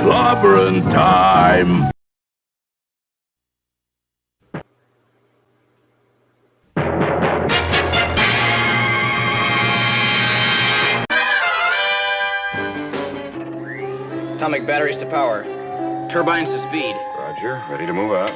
Clobberin time! Atomic batteries to power. Turbines to speed. Roger. Ready to move out.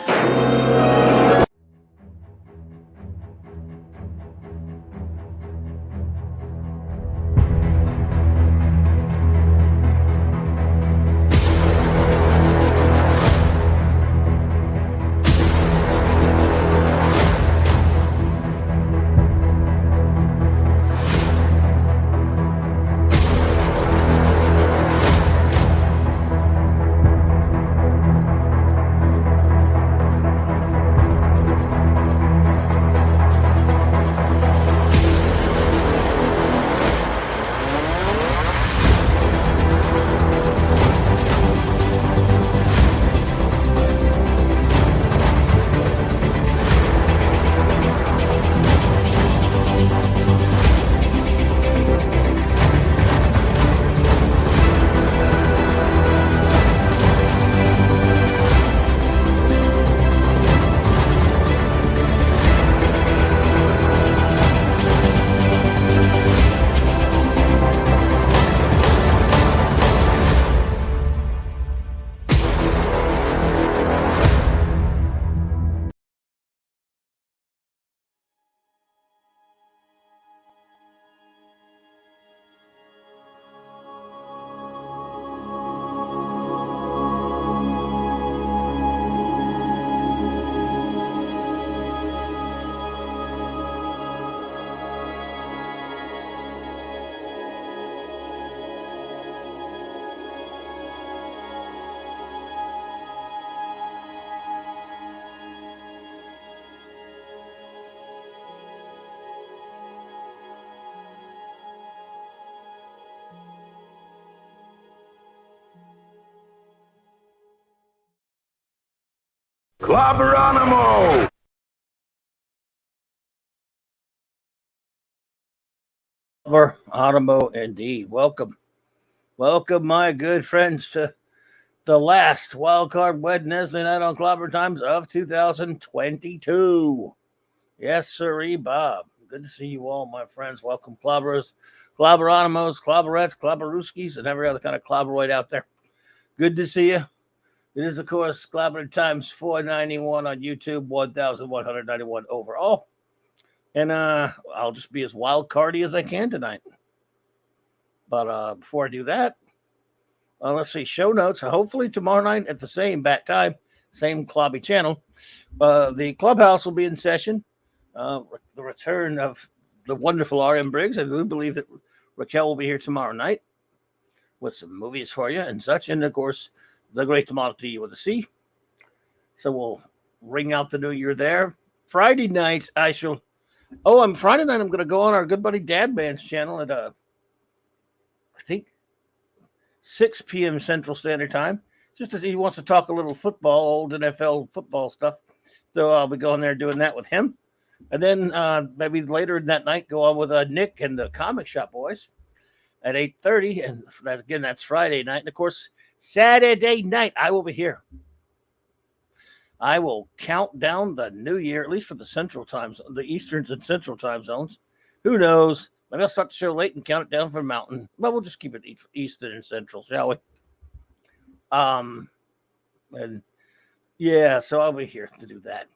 Clobberonimo! Clobberonimo, indeed. Welcome, my good friends, to the last wildcard Wednesday night on Clobber Times of 2022. Yes, sirree, Bob. Good to see you all, my friends. Welcome, Clobberers, Clobberonimos, Clobberettes, Clobberooskies, and every other kind of Clobberoid out there. Good to see you. It is, of course, Clobber Times 491 on YouTube, 1,191 overall. And I'll just be as wild cardy as I can tonight. But before I do that, let's see, show notes. Hopefully tomorrow night at the same bat time, same Clobby channel, the clubhouse will be in session. The return of the wonderful R.M. Briggs. I do believe that Raquel will be here tomorrow night with some movies for you and such. And, of course, the great Tomato T with a C. So we'll ring out the new year there. Friday night, Friday night I'm going to go on our good buddy Dad Band's channel at, I think, 6 p.m. Central Standard Time. Just as he wants to talk a little football, old NFL football stuff. So I'll be going there doing that with him. And then maybe later in that night, go on with Nick and the Comic Shop Boys at 8:30. And again, that's Friday night. And, of course, Saturday night, I will be here. I will count down the new year, at least for the Central Times, the Easterns and Central Time zones. Who knows? Maybe I'll start the show late and count it down for Mountain. But we'll just keep it Eastern and Central, shall we? And yeah, so I'll be here to do that.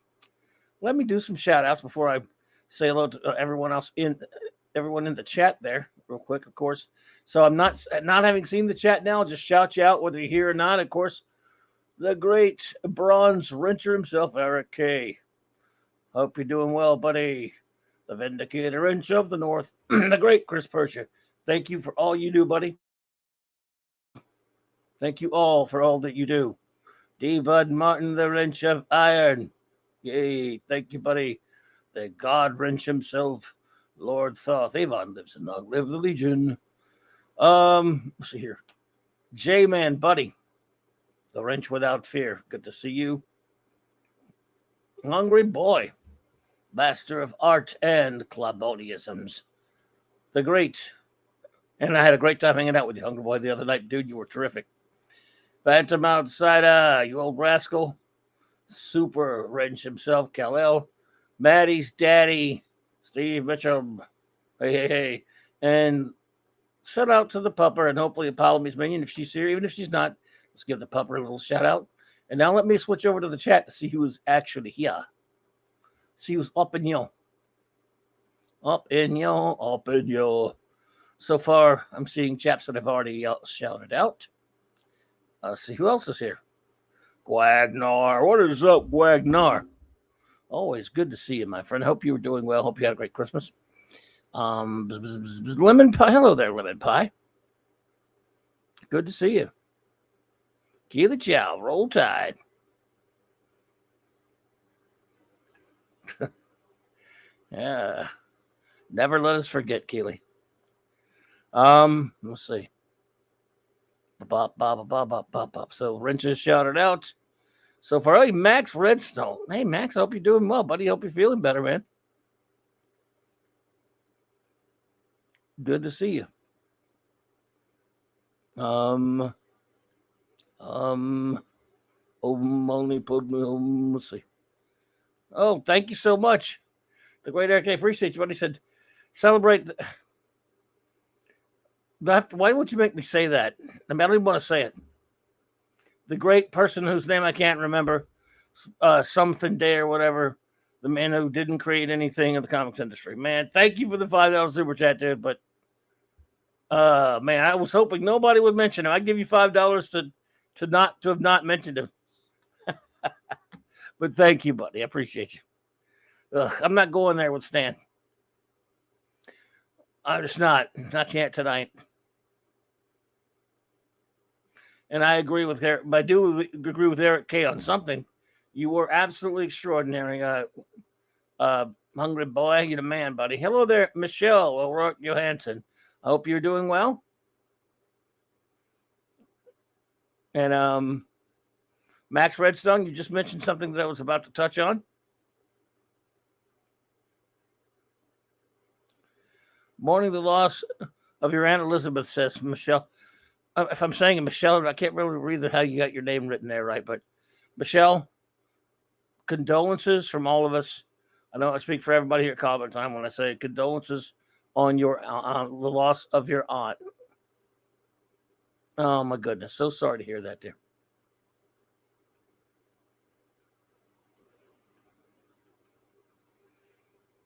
Let me do some shout outs before I say hello to everyone in the chat there real quick, of course. So I'm not having seen the chat now, I'll just shout you out whether you're here or not. Of course, the great bronze wrencher himself, Eric K. Hope you're doing well, buddy. The Vindicator Wrench of the North, the great Chris Persia. Thank you for all you do, buddy. Thank you all for all that you do. D. Bud Martin, the Wrench of Iron. Yay, thank you, buddy. The God Wrench himself, Lord Thoth. Avon lives and long live the Legion. Let's see here. J-Man, buddy. The Wrench Without Fear. Good to see you. Hungry Boy. Master of Art and Cloboniisms. The great. And I had a great time hanging out with you, Hungry Boy, the other night. Dude, you were terrific. Phantom Outsider, you old rascal. Super Wrench himself, Kal-El. Maddie's daddy, Steve Mitchell. Hey. And shout out to the pupper and hopefully Apollome's minion if she's here. Even if she's not, let's give the pupper a little shout out. And now let me switch over to the chat to see who is actually here. See who's up in yo. Up in yo. So far, I'm seeing chaps that have already shouted out. Let's see who else is here. Gwagnar. What is up, Gwagnar? Always good to see you, my friend. Hope you were doing well. Hope you had a great Christmas. Lemon Pie. Hello there, Lemon Pie. Good to see you. Keely Chow. Roll Tide. Yeah. Never let us forget, Keely. Let's see. So Wrench is shouted out. So far, hey, Max Redstone. Hey, Max, I hope you're doing well, buddy. Hope you're feeling better, man. Good to see you. Only put me home. Let's see. Oh, thank you so much. The great Eric, I appreciate you. But he said, celebrate. Why would you make me say that? I mean, I don't even want to say it. The great person whose name I can't remember, something day or whatever, the man who didn't create anything in the comics industry. Man, thank you for the $5 super chat, dude. But man, I was hoping nobody would mention him. I'd give you $5 to have not mentioned him. But thank you, buddy. I appreciate you. I'm not going there with Stan. I'm just not. I can't tonight. And I agree with Eric. I do agree with Eric K on something. You were absolutely extraordinary. Hungry boy, you're the man, buddy. Hello there, Michelle O'Rourke Johansson. I hope you're doing well. And Max Redstone, you just mentioned something that I was about to touch on. Mourning the loss of your Aunt Elizabeth, says Michelle. If I'm saying it, Michelle, I can't really read how you got your name written there, right? But Michelle, condolences from all of us. I know I speak for everybody here at Clobberin Time when I say condolences on your the loss of your aunt. Oh my goodness, so sorry to hear that, dear.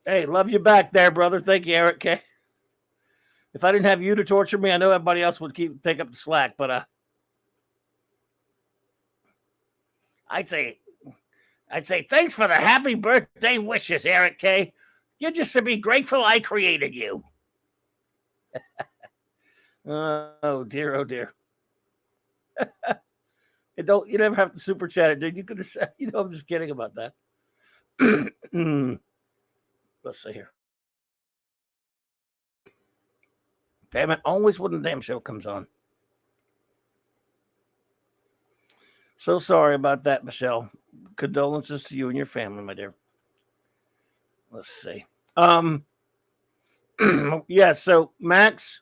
Hey, love you back there, brother. Thank you, Eric K. If I didn't have you to torture me, I know everybody else would take up the slack. But I'd say thanks for the happy birthday wishes, Eric K. You just should be grateful I created you. Oh dear, oh dear. You never have to super chat it, dude. You could have said, I'm just kidding about that. Let's see here. Damn it, always when the damn show comes on. So sorry about that, Michelle. Condolences to you and your family, my dear. Let's see. Yeah, so Max,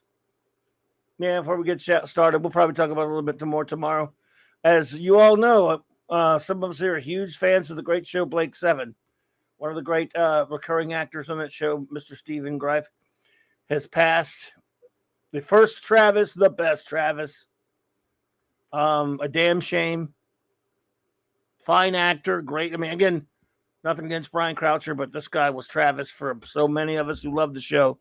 before we get started, we'll probably talk about it a little bit more tomorrow. As you all know, some of us here are huge fans of the great show Blake 7. One of the great recurring actors on that show, Mr. Stephen Greif, has passed. The first Travis, the best Travis. A damn shame. Fine actor, great. I mean, again, nothing against Brian Croucher, but this guy was Travis for so many of us who love the show.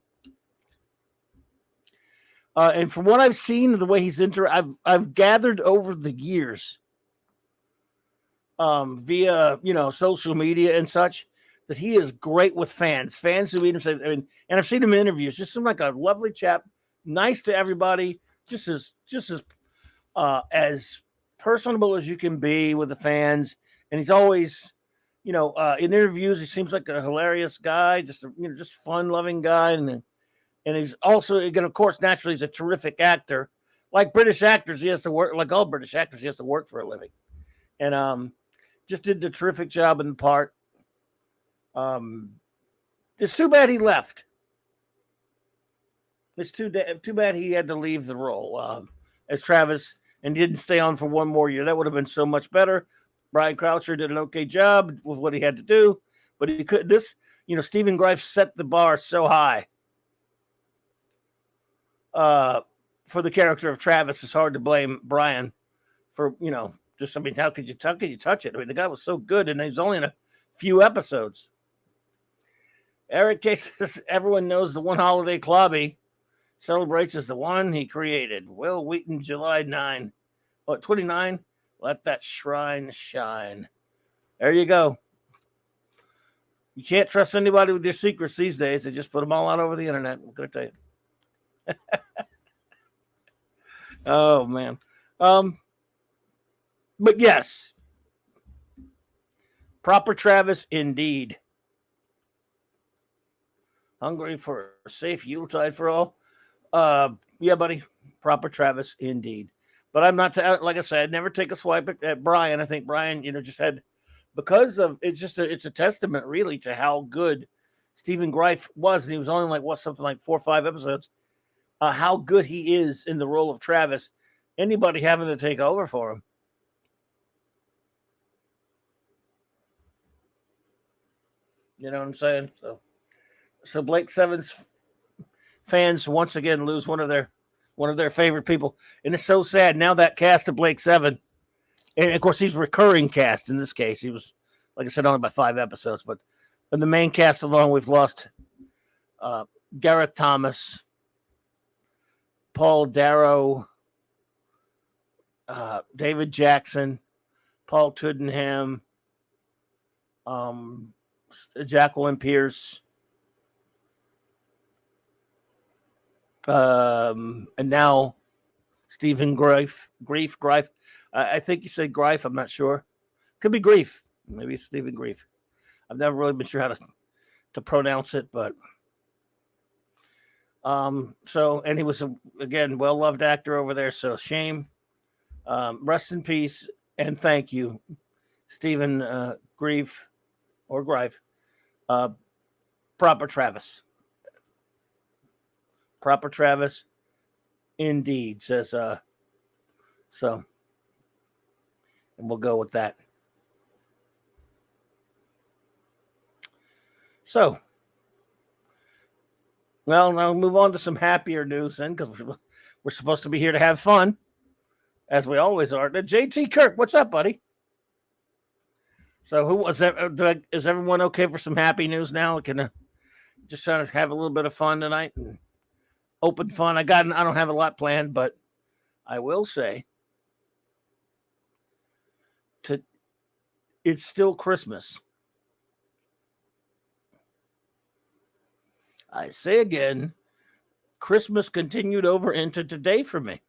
And from what I've seen, the way he's I've gathered over the years, via social media and such, that he is great with fans who meet him. And I've seen him in interviews. Just seems like a lovely chap, nice to everybody, just as personable as you can be with the fans. And he's always, in interviews, he seems like a hilarious guy, just fun-loving guy, and he's also, again, of course, naturally, he's a terrific actor. Like British actors, he has to work. Like all British actors, he has to work for a living, and just did a terrific job in the part. It's too bad he left. It's too bad he had to leave the role as Travis. and didn't stay on for one more year. That would have been so much better. Brian Croucher did an okay job with what he had to do, but he could. Stephen Greif set the bar so high. For the character of Travis, it's hard to blame Brian for how could you touch it? I mean, the guy was so good, and he's only in a few episodes. Eric K says everyone knows the one holiday Clobby celebrates as the one he created. Will Wheaton, July 9. 29? Let that shrine shine. There you go. You can't trust anybody with your secrets these days. They just put them all out over the internet. I'm going to tell you. Oh, man. But yes. Proper Travis, indeed. Hungry for a safe Yuletide for all? Yeah, buddy. Proper Travis, indeed. But I'm not, like I said, I'd never take a swipe at Brian. I think Brian, just had, because of, it's a testament really to how good Stephen Greif was. And he was only something like 4 or 5 episodes. How good he is in the role of Travis. Anybody having to take over for him. You know what I'm saying? So Blake Seven's fans once again lose one of their favorite people. And it's so sad. Now that cast of Blake Seven, and of course he's recurring cast in this case. He was, like I said, only by 5 episodes, but in the main cast alone, we've lost Gareth Thomas, Paul Darrow, David Jackson, Paul Tuddenham, Jacqueline Pierce, and now Stephen Greif. I think you said Greif. I'm not sure. Could be Grief. Maybe it's Stephen Greif. I've never really been sure how to pronounce it, but and he was again well-loved actor over there. So shame. Rest in peace and thank you, Stephen Greif or Greif. Proper Travis. Proper Travis, indeed, says so. And we'll go with that. So, well, now move on to some happier news then, because we're supposed to be here to have fun, as we always are. JT Kirk, what's up, buddy? So, who was that? Is everyone okay for some happy news now? Can just trying to have a little bit of fun tonight and open fun. I don't have a lot planned, but I will say it's still Christmas. I say again, Christmas continued over into today for me.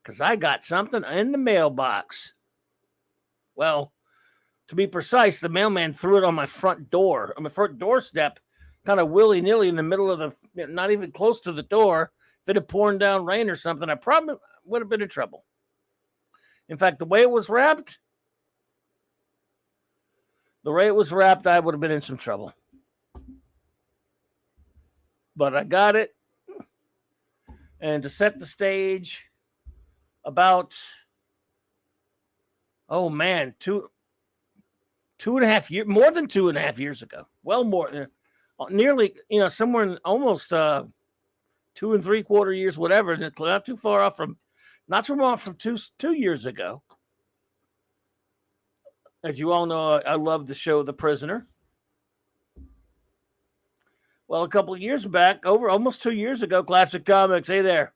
Because I got something in the mailbox. Well, to be precise, the mailman threw it on my front doorstep, kind of willy-nilly in the middle of not even close to the door. If it had poured down rain or something, I probably would have been in trouble. In fact, the way it was wrapped, I would have been in some trouble. But I got it. And to set the stage, about, two and a half years, more than 2.5 years ago. Well, more, nearly, somewhere in almost 2 3/4 years, whatever. And it's not too far off from 2 years ago. As you all know, I love the show The Prisoner. Well, a couple of years back, almost 2 years ago, Classic Comics, hey there.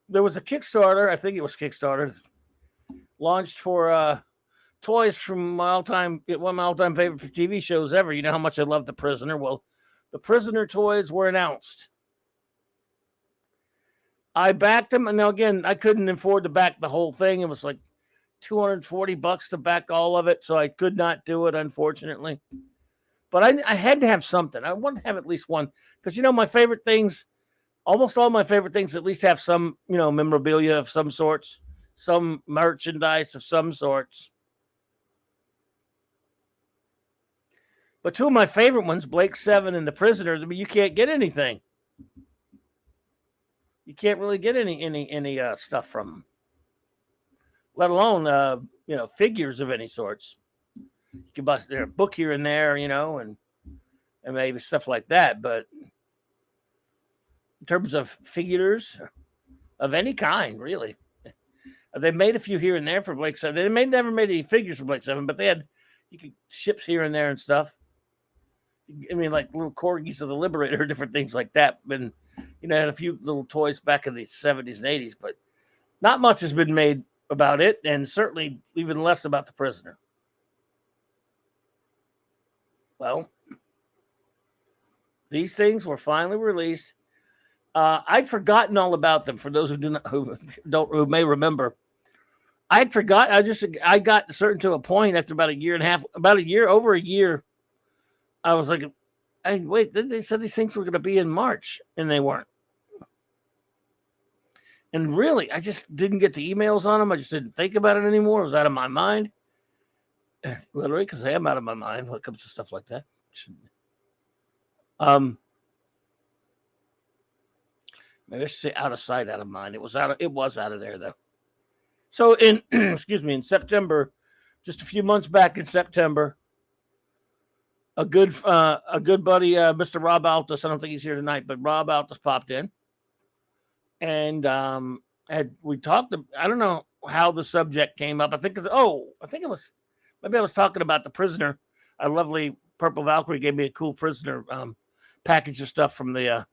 There was a Kickstarter, I think it was Kickstarter, launched for toys from one of my all-time favorite TV shows ever. You know how much I love The Prisoner. Well, The Prisoner toys were announced. I backed them, and now again, I couldn't afford to back the whole thing. It was like $240 to back all of it, so I could not do it, unfortunately. But I had to have something. I wanted to have at least one, because my favorite things, almost all my favorite things, at least have some memorabilia of some sorts, some merchandise of some sorts. But two of my favorite ones, Blake 7 and The Prisoner, I mean, you can't get anything. You can't really get any stuff from them, let alone figures of any sorts. You can buy a book here and there, and maybe stuff like that. But in terms of figures of any kind, really, they made a few here and there for Blake 7. They never made any figures for Blake 7, but they had ships here and there and stuff. I mean, like little corgis of the Liberator, different things like that. And had a few little toys back in the 70s and 80s, but not much has been made about it, and certainly even less about The Prisoner. Well, these things were finally released. I'd forgotten all about them. For those who may remember, I'd forgot. I got certain to a point after about a year and a half, over a year. I was like, "Hey, wait! They said these things were going to be in March, and they weren't." And really, I just didn't get the emails on them. I just didn't think about it anymore. It was out of my mind. Literally, because I am out of my mind when it comes to stuff like that. Maybe I should say out of sight, out of mind. It was out of there though. So in in September, just a few months back in September, a good buddy, Mr. Rob Altus. I don't think he's here tonight, but Rob Altus popped in. And we talked. I don't know how the subject came up. I think it was maybe I was talking about The Prisoner. A lovely Purple Valkyrie gave me a cool Prisoner package of stuff from the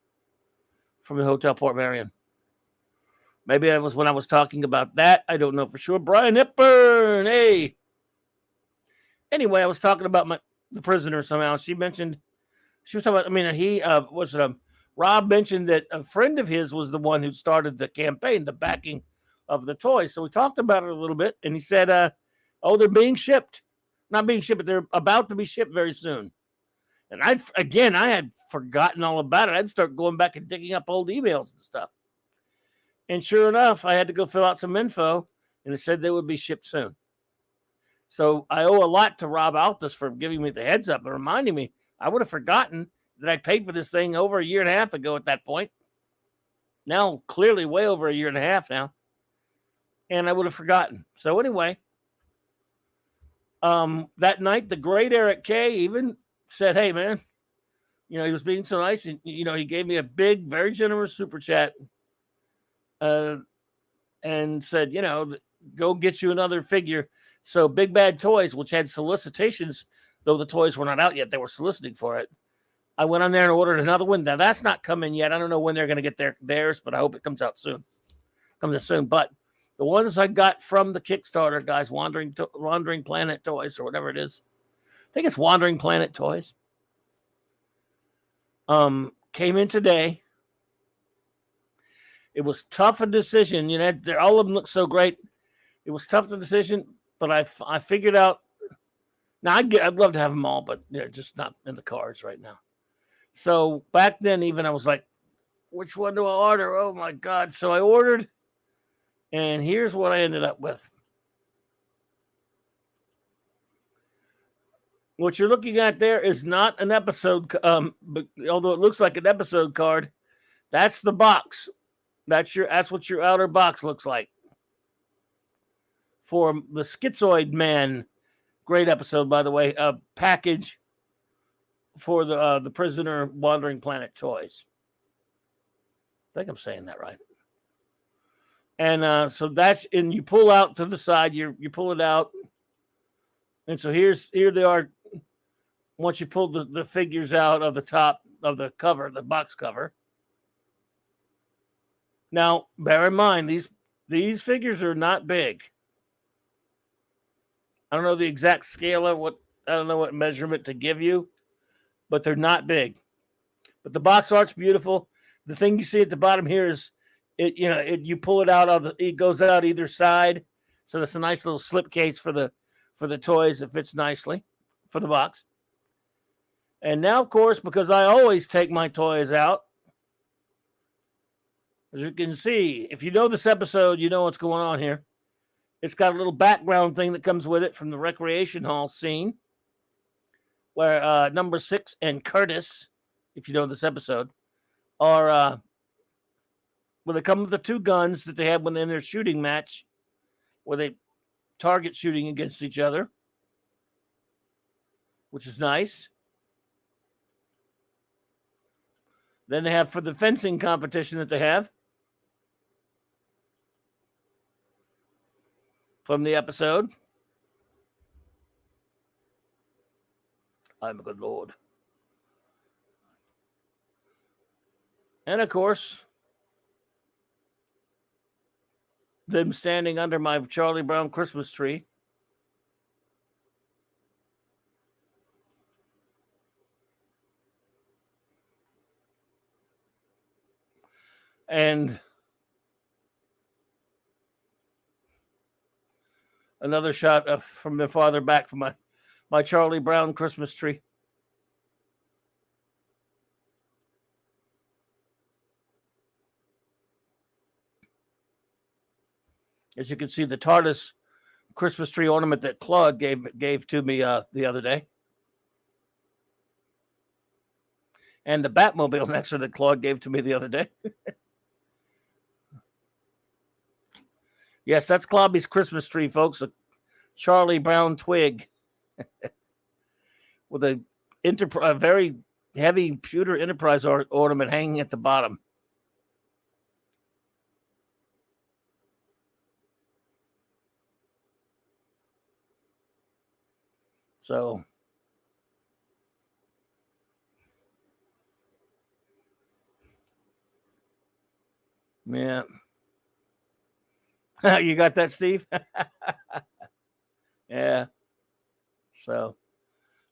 Hotel Port Marion. Maybe that was when I was talking about that. I don't know for sure. Brian Hepburn, hey. Anyway, I was talking about The Prisoner somehow. She was talking about. I mean, Rob mentioned that a friend of his was the one who started the campaign, the backing of the toys. So we talked about it a little bit, and he said, they're being shipped. Not being shipped, but they're about to be shipped very soon. And I had forgotten all about it. I'd start going back and digging up old emails and stuff. And sure enough, I had to go fill out some info, and it said they would be shipped soon. So I owe a lot to Rob Altus for giving me the heads up and reminding me. I would have forgotten that I paid for this thing over a year and a half ago at that point. Now, clearly way over a year and a half now. And I would have forgotten. So anyway, that night, the great Eric K. even said, hey, man, he was being so nice. And, he gave me a big, very generous super chat and said, go get you another figure. So Big Bad Toys, which had solicitations, though the toys were not out yet, they were soliciting for it. I went on there and ordered another one. Now, that's not coming yet. I don't know when they're going to get theirs, but I hope it comes out soon. But the ones I got from the Kickstarter guys, Wandering Planet Toys or whatever it is. I think it's Wandering Planet Toys. Came in today. It was tough a decision. All of them look so great. It was tough the decision, but I figured out. Now, I'd love to have them all, but they're just not in the cards right now. So back then, even I was like, which one do I order? Oh, my God. So I ordered, and here's what I ended up with. What you're looking at there is not an episode, but although it looks like an episode card, that's the box. That's what your outer box looks like. For the Schizoid Man, great episode, by the way, package for the Prisoner Wandering Planet Toys. I think I'm saying that right. And so and you pull out to the side, you pull it out. And so here they are. Once you pull the figures out of the top of the cover, the box cover. Now, bear in mind, these figures are not big. I don't know the exact scale of I don't know what measurement to give you, but they're not big. But the box art's beautiful. The thing you see at the bottom here is you pull it out it goes out either side. So that's a nice little slip case for the toys. It fits nicely for the box. And now, of course, because I always take my toys out, as you can see, if you know this episode, you know what's going on here. It's got a little background thing that comes with it from the recreation hall scene. where number 6 and Curtis, if you know this episode, are when they come with the two guns that they have when they're in their shooting match, where they target shooting against each other, which is nice. Then they have for the fencing competition that they have from the episode. I'm a good lord. And of course, them standing under my Charlie Brown Christmas tree. And another shot from the farther back from my Charlie Brown Christmas tree. As you can see, the TARDIS Christmas tree ornament that Claude gave to me the other day. And the Batmobile next to that Claude gave to me the other day. Yes, that's Clobby's Christmas tree, folks. A Charlie Brown twig with a very heavy pewter Enterprise ornament hanging at the bottom. So, yeah. You got that, Steve? Yeah. So,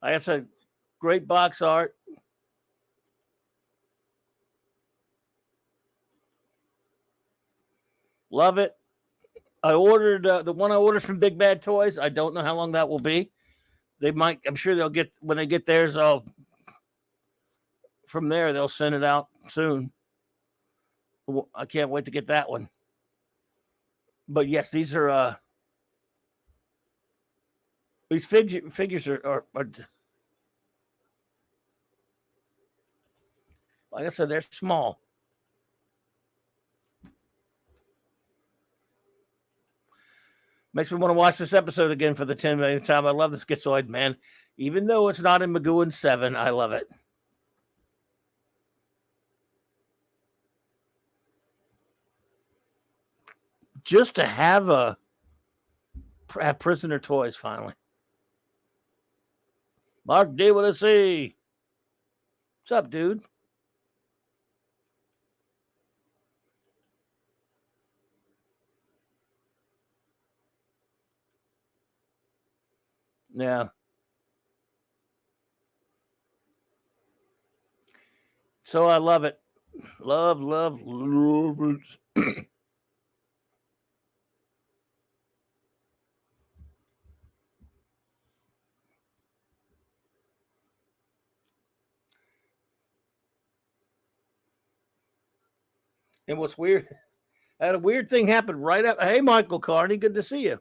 like I said, great box art. Love it. I ordered the one I ordered from Big Bad Toys. I don't know how long that will be. They might. I'm sure they'll get when they get theirs. From there they'll send it out soon. I can't wait to get that one. But yes, these are these figures are like I said, they're small. Makes me want to watch this episode again for the 10 millionth time. I love the Schizoid, man. Even though it's not in Magoo and 7, I love it. Just to have Prisoner Toys finally. Mark D with a C. What's up, dude? Yeah. So I love it. Love it. And what's weird, I had a weird thing happen right after. Hey, Michael Carney, good to see you.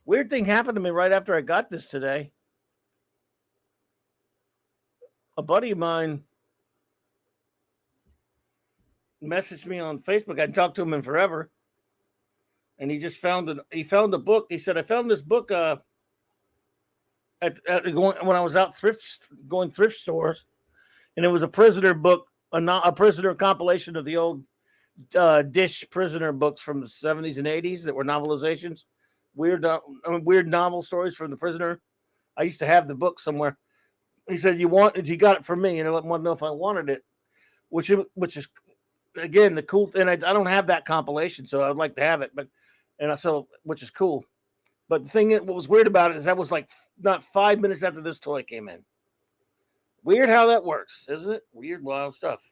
Weird thing happened to me right after I got this today. A buddy of mine messaged me on Facebook. I hadn't talked to him in forever. And he just found a book. He said, I found this book when I was out going thrift stores, and it was a prisoner book, a prisoner compilation of the old Dish prisoner books from the 70s and 80s that were novelizations, weird novel stories from the prisoner. I used to have the book somewhere. He said, "You got it from me," and I wanted to know if I wanted it, which is again the cool. And I don't have that compilation, so I'd like to have it, which is cool. But the thing what was weird about it is that was like not 5 minutes after this toy came in. Weird how that works, isn't it? Weird, wild stuff.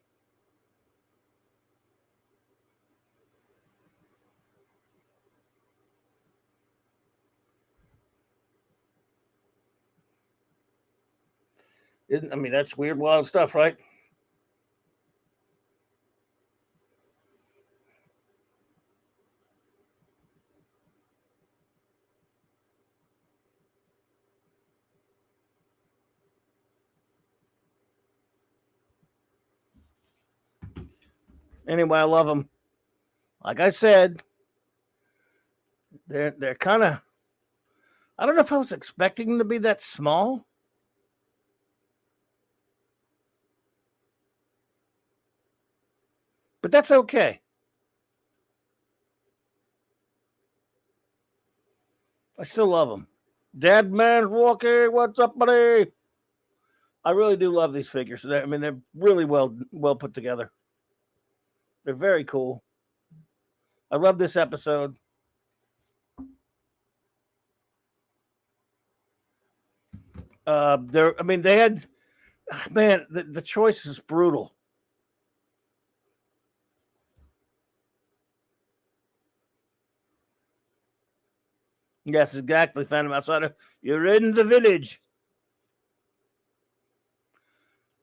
I mean, that's weird, wild stuff, right? Anyway, I love them. Like I said, they're kind of. I don't know if I was expecting them to be that small. But that's okay. I still love them. Dead Man's Walking. What's up, buddy? I really do love these figures. I mean, they're really well put together. They're very cool. I love this episode. They had, man, the choice is brutal. Yes, exactly. Phantom Outsider. You're in the village.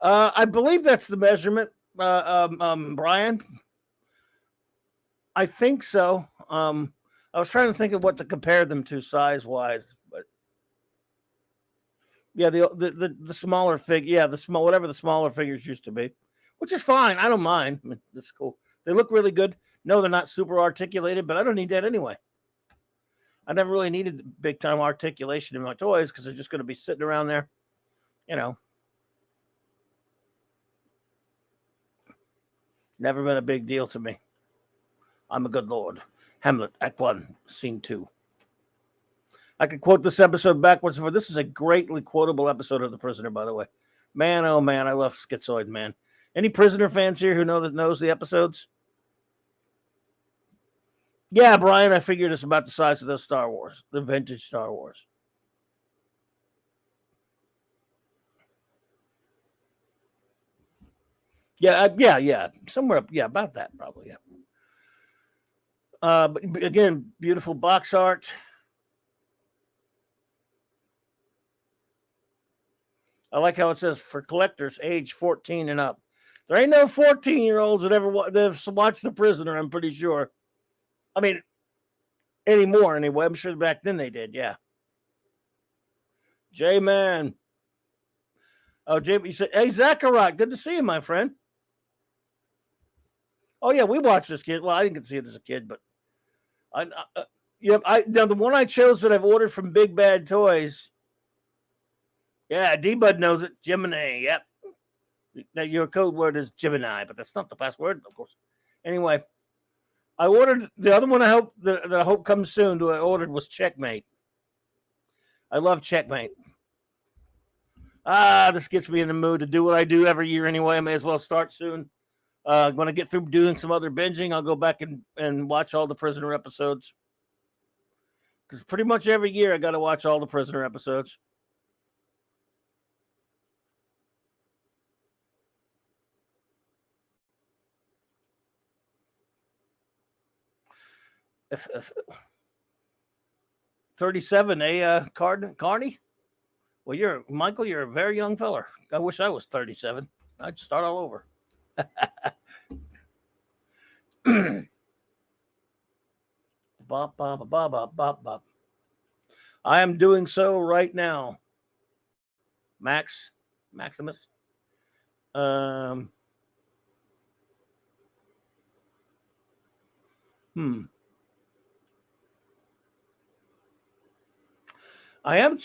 I believe that's the measurement, Brian. I think so. I was trying to think of what to compare them to size wise, but yeah, the smaller figure, yeah, the small whatever the smaller figures used to be, which is fine. I don't mind. I mean, it's cool. They look really good. No, they're not super articulated, but I don't need that anyway. I never really needed big time articulation in my toys because they're just going to be sitting around there, you know. Never been a big deal to me. I'm a good lord. Hamlet, Act 1, Scene 2. I could quote this episode backwards. For this is a greatly quotable episode of The Prisoner, by the way. Man, oh man, I love Schizoid Man. Any Prisoner fans here who knows the episodes? Yeah, Brian, I figured it's about the size of the Star Wars, the vintage Star Wars. Yeah, somewhere up, yeah, about that probably. Yeah. But again, beautiful box art. I like how it says for collectors age 14 and up. There ain't no 14-year-olds that ever watched The Prisoner, I'm pretty sure. I mean, anymore anyway. I'm sure back then they did, yeah. J-Man. Oh, Jay, you said, hey, Zachariah, good to see you, my friend. Oh, yeah, we watched this kid. Well, I didn't get to see it as a kid, but now the one I chose that I've ordered from Big Bad Toys. Yeah, D-Bud knows it. Gemini, yep. Now, your code word is Gemini, but that's not the password, of course. Anyway, I ordered the other one. I hope that I hope comes soon. I ordered was Checkmate. I love Checkmate. This gets me in the mood to do what I do every year anyway. I may as well start soon. When I get through doing some other binging, I'll go back and watch all the Prisoner episodes. Because pretty much every year I got to watch all the Prisoner episodes. If 37, Carney? Well, you're a very young feller. I wish I was 37. I'd start all over. Bop, bop, bop, bop, bop, bop. I am doing so right now. Maximus. I am.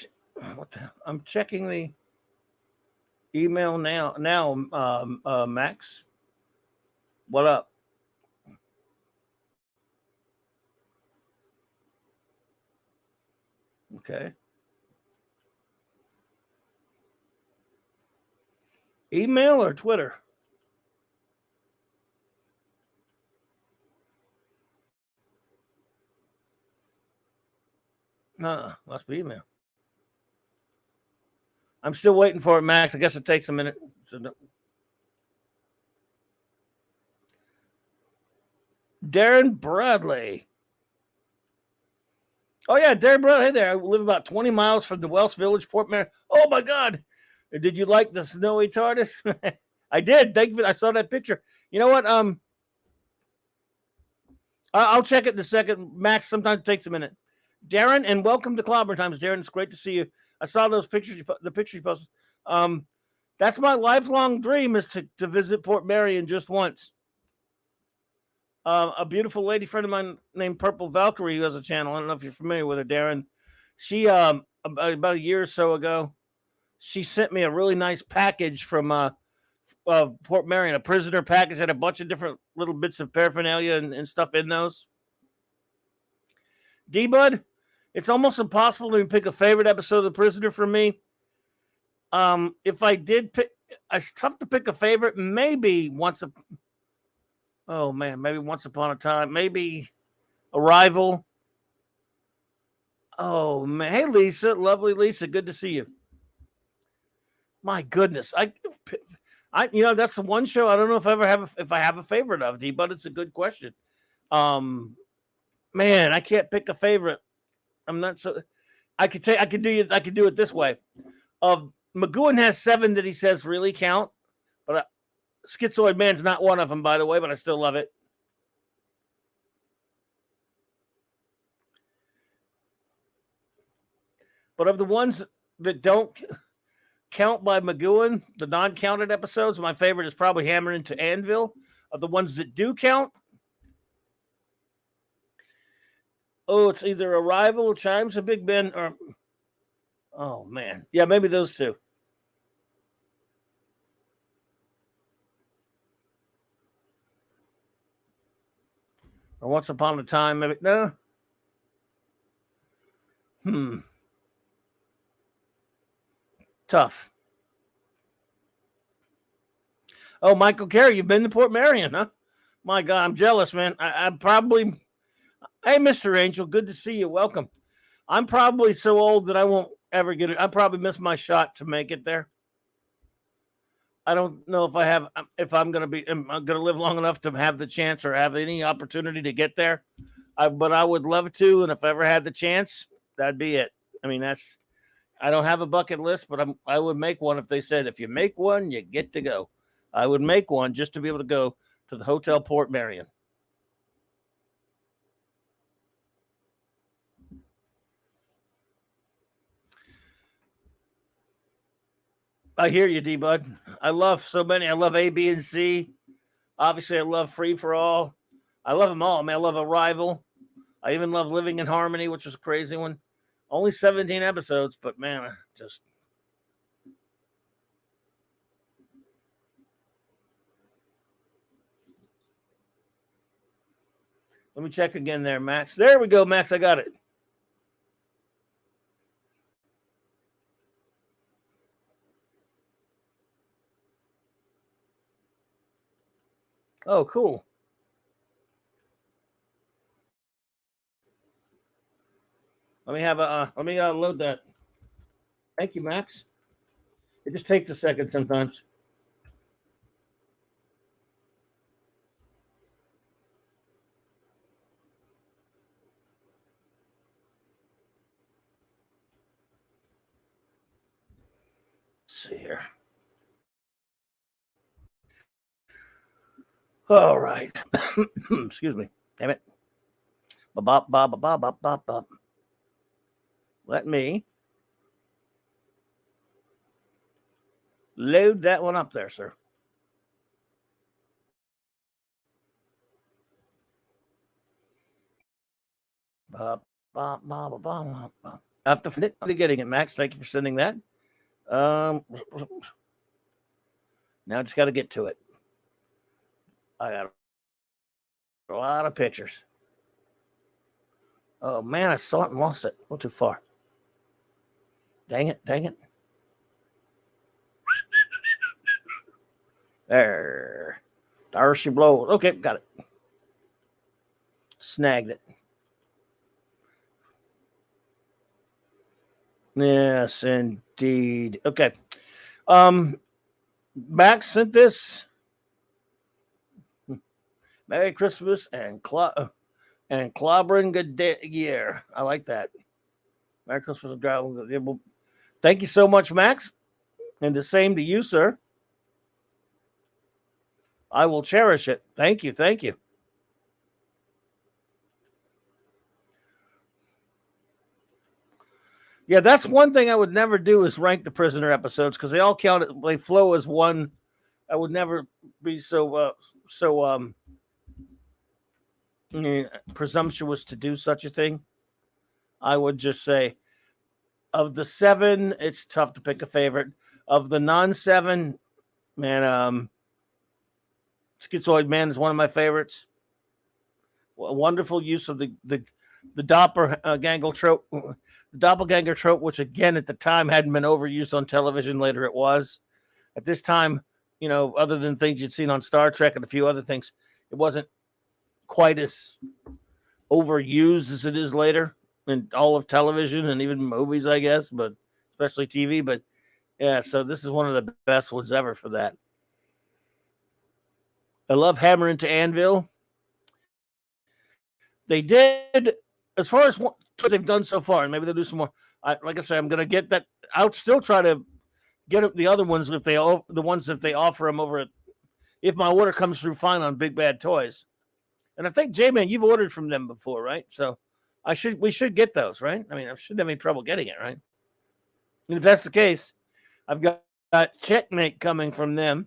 I'm checking the email now. Max, what up? Okay. Email or Twitter? Must be email. I'm still waiting for it, Max. I guess it takes a minute. Darren Bradley. Oh, yeah, Darren Bradley. Hey there. I live about 20 miles from the Welsh Village, Port Mary. Oh, my God. Did you like the snowy TARDIS? I did. Thank you. I saw that picture. You know what? I'll check it in a second. Max, sometimes it takes a minute. Darren, and welcome to Clobberin Times, Darren. It's great to see you. I saw those pictures, the pictures you posted. That's my lifelong dream is to visit Port Marion just once. A beautiful lady friend of mine named Purple Valkyrie who has a channel. I don't know if you're familiar with her, Darren. She about a year or so ago, she sent me a really nice package from Port Marion, a prisoner package, had a bunch of different little bits of paraphernalia and stuff in those. D-Bud, it's almost impossible to pick a favorite episode of The Prisoner for me. If I did pick, it's tough to pick a favorite. Maybe Once Upon a Time. Maybe Arrival. Oh man, hey Lisa, lovely Lisa, good to see you. My goodness, I that's the one show I don't know if I ever have if I have a favorite of, D, but it's a good question. Man, I can't pick a favorite. I'm not so. I could do it this way. Of McGowan has 7 that he says really count, but Schizoid Man's not one of them, by the way. But I still love it. But of the ones that don't count by McGowan, the non-counted episodes, my favorite is probably Hammer into Anvil. Of the ones that do count, it's either Arrival or Chimes of Big Ben or oh man. Yeah, maybe those two. Or Once Upon a Time, maybe no. Tough. Oh, Michael Carey, you've been to Port Marion, huh? My God, I'm jealous, man. I'm probably. Hey, Mr. Angel, good to see you. Welcome. I'm probably so old that I won't ever get it. I probably miss my shot to make it there. I don't know if I'm going to live long enough to have the chance or have any opportunity to get there. But I would love to. And if I ever had the chance, that'd be it. I mean, I don't have a bucket list, but I would make one if they said, if you make one, you get to go. I would make one just to be able to go to the Hotel Port Marion. I hear you, D-Bud. I love so many. I love A, B, and C. Obviously, I love Free for All. I love them all. I mean, I love Arrival. I even love Living in Harmony, which was a crazy one. Only 17 episodes, but man, just. Let me check again there, Max. There we go, Max. I got it. Oh, cool. Let me load that. Thank you, Max. It just takes a second sometimes. Let's see here. All right. Excuse me. Damn it. Bop, bop, bop, bop, bop, bop, bop. Let me load that one up there, sir. Bop, bop, bop, bop, bop, bop. After getting it, Max. Thank you for sending that. Now I just got to get to it. I got a lot of pictures. Oh man, I saw it and lost it. Not too far. Dang it, dang it. There she blows. Okay, got it. Snagged it. Yes, indeed. Okay. Max sent this. Merry Christmas and Clobberin good year. I like that. Merry Christmas and thank you so much, Max. And the same to you, sir. I will cherish it. Thank you. Thank you. Yeah, that's one thing I would never do is rank the Prisoner episodes because they all count. They flow as one. I would never be so presumptuous to do such a thing. I would just say, of the 7, it's tough to pick a favorite. Of the non-7, man, Schizoid Man is one of my favorites. A wonderful use of the doppelganger trope, which again at the time hadn't been overused on television. Later it was. At this time, other than things you'd seen on Star Trek and a few other things, it wasn't quite as overused as it is later in all of television and even movies, I guess, but especially TV. But yeah, so this is one of the best ones ever for that. I love Hammer into Anvil. They did, as far as what they've done so far, and maybe they'll do some more. Like I say, I'm going to get that. I'll still try to get the other ones if they offer them over. If my order comes through fine on Big Bad Toys, and I think J-Man, you've ordered from them before, right? So we should get those, right? I mean, I shouldn't have any trouble getting it, right? And if that's the case, I've got Checkmate coming from them.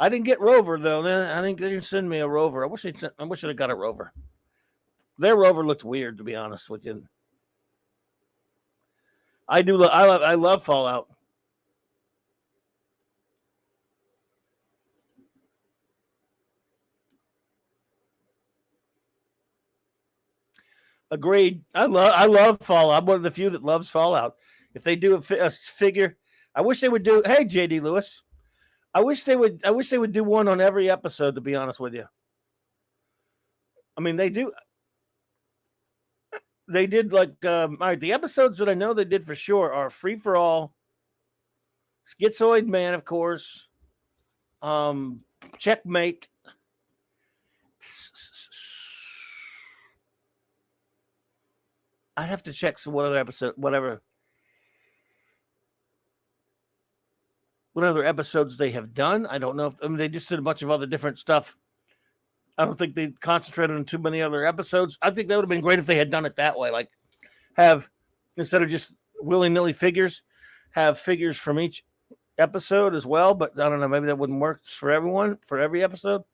I didn't get Rover though. I think they didn't send me a Rover. I wish I'd have got a Rover. Their Rover looked weird, to be honest with you. I love Fallout. Agreed. I love Fallout. I'm one of the few that loves Fallout. If they do a figure, I wish they would do. Hey, JD Lewis. I wish they would do one on every episode, to be honest with you. I mean, they do. They did like all right. The episodes that I know they did for sure are Free for All, Schizoid Man, of course, Checkmate. I'd have to check what other episode, what other episodes they have done. I don't know if they just did a bunch of other different stuff. I don't think they concentrated on too many other episodes. I think that would have been great if they had done it that way. Like have, instead of just willy-nilly figures, have figures from each episode as well. But I don't know, maybe that wouldn't work for everyone, for every episode.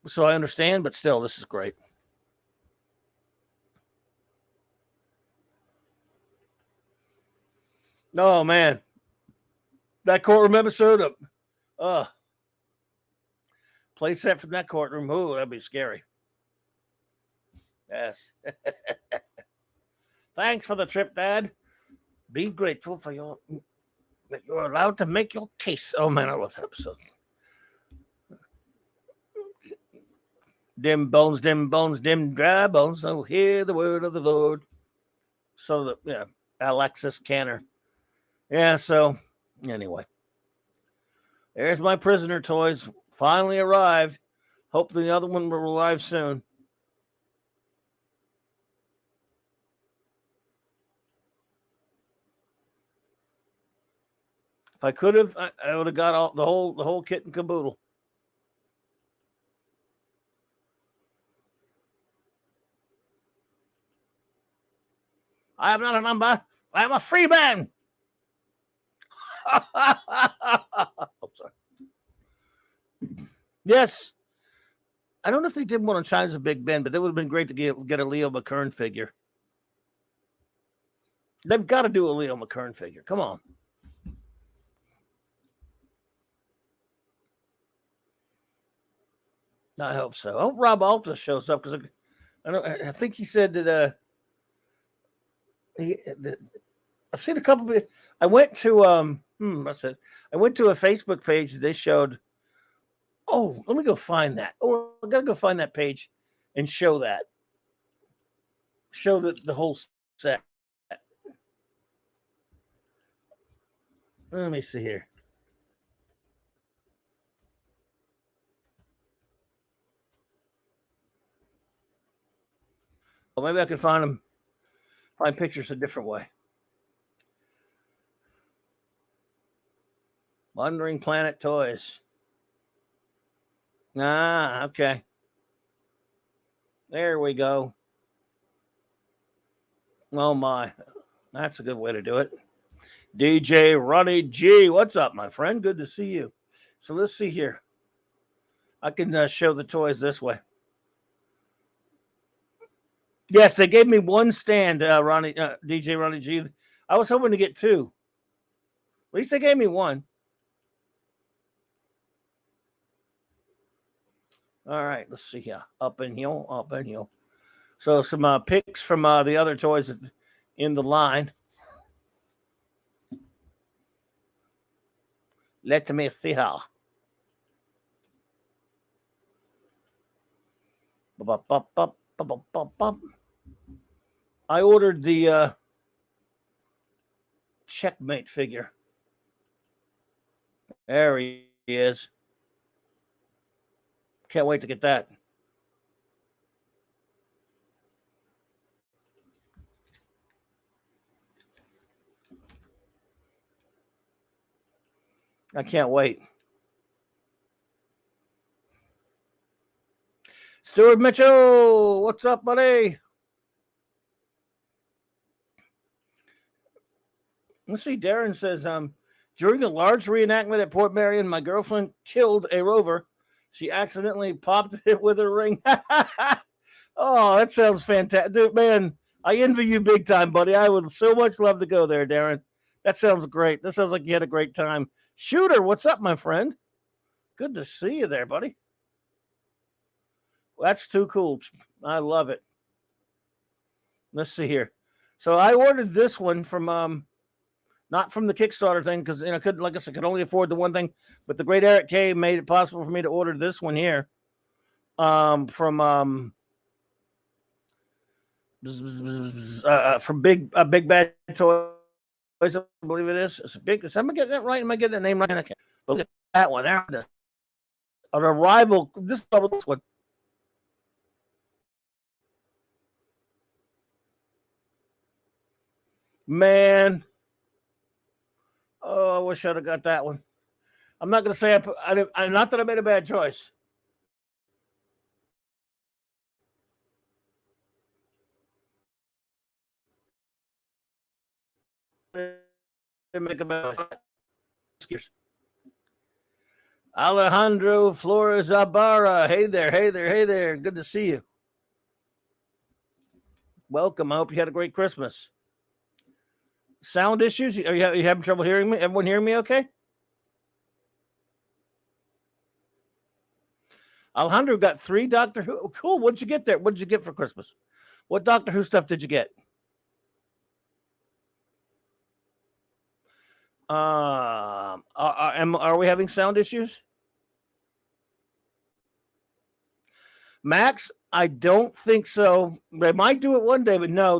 So I understand, but still, this is great. Oh, man. That courtroom episode of play set from that courtroom. Oh, that'd be scary. Yes. Thanks for the trip, Dad. Be grateful for that you're allowed to make your case. Oh man, I love that episode. Dim bones, dim dry bones. Oh, hear the word of the Lord. So Alexis Canner. Yeah. So anyway. There's my prisoner toys. Finally arrived. Hope the other one will arrive soon. If I could have, I would have got the whole kit and caboodle. I am not a number. I am a free man. Oh, sorry. Yes. I don't know if they did one on China's Big Ben, but that would have been great to get a Leo McKern figure. They've got to do a Leo McKern figure. Come on. I hope so. I hope Rob Alta shows up because I think he said that I've seen a couple of. I went to I went to a Facebook page. They showed. Oh, let me go find that. Oh, I gotta go find that page and show that. Show the whole set. Let me see here. Well, maybe I can find pictures a different way. Wandering Planet Toys. Ah, okay. There we go. Oh my. That's a good way to do it. DJ Ronnie G. What's up, my friend? Good to see you. So let's see here. I can show the toys this way. Yes, they gave me one stand, Ronnie, DJ Ronnie G. I was hoping to get two. At least they gave me one. All right, let's see here. Up and heel, up and heel. So some picks from the other toys in the line. Let me see how. I ordered the checkmate figure. There he is. Can't wait to get that. I can't wait. Stuart Mitchell, what's up, buddy? Let's see. Darren says, during a large reenactment at Port Marion, my girlfriend killed a rover. She accidentally popped it with her ring. Oh, that sounds fantastic. Dude, man, I envy you big time, buddy. I would so much love to go there, Darren. That sounds great. That sounds like you had a great time. Shooter, what's up, my friend? Good to see you there, buddy. That's too cool. I love it. Let's see here. So I ordered this one from not from the Kickstarter thing because I couldn't, like I said, could only afford the one thing. But the great Eric K made it possible for me to order this one here from Big Bad Toys. I believe it is. It's a big. Am I getting that right? Am I getting that name right? I can't. But look at that one. There, an arrival. This one. Man. Oh, I wish I'd have got that one. I'm not going to say not that I made a bad choice. Make a bad choice. Alejandro Flores Ibarra. Hey there, hey there, hey there. Good to see you. Welcome. I hope you had a great Christmas. Sound issues? Are you having trouble hearing me? Everyone hearing me okay? Alejandro got 3 Doctor Who. Cool. What'd you get there? What did you get for Christmas? What Doctor Who stuff did you get? Are we having sound issues? Max, I don't think so. They might do it one day, but no.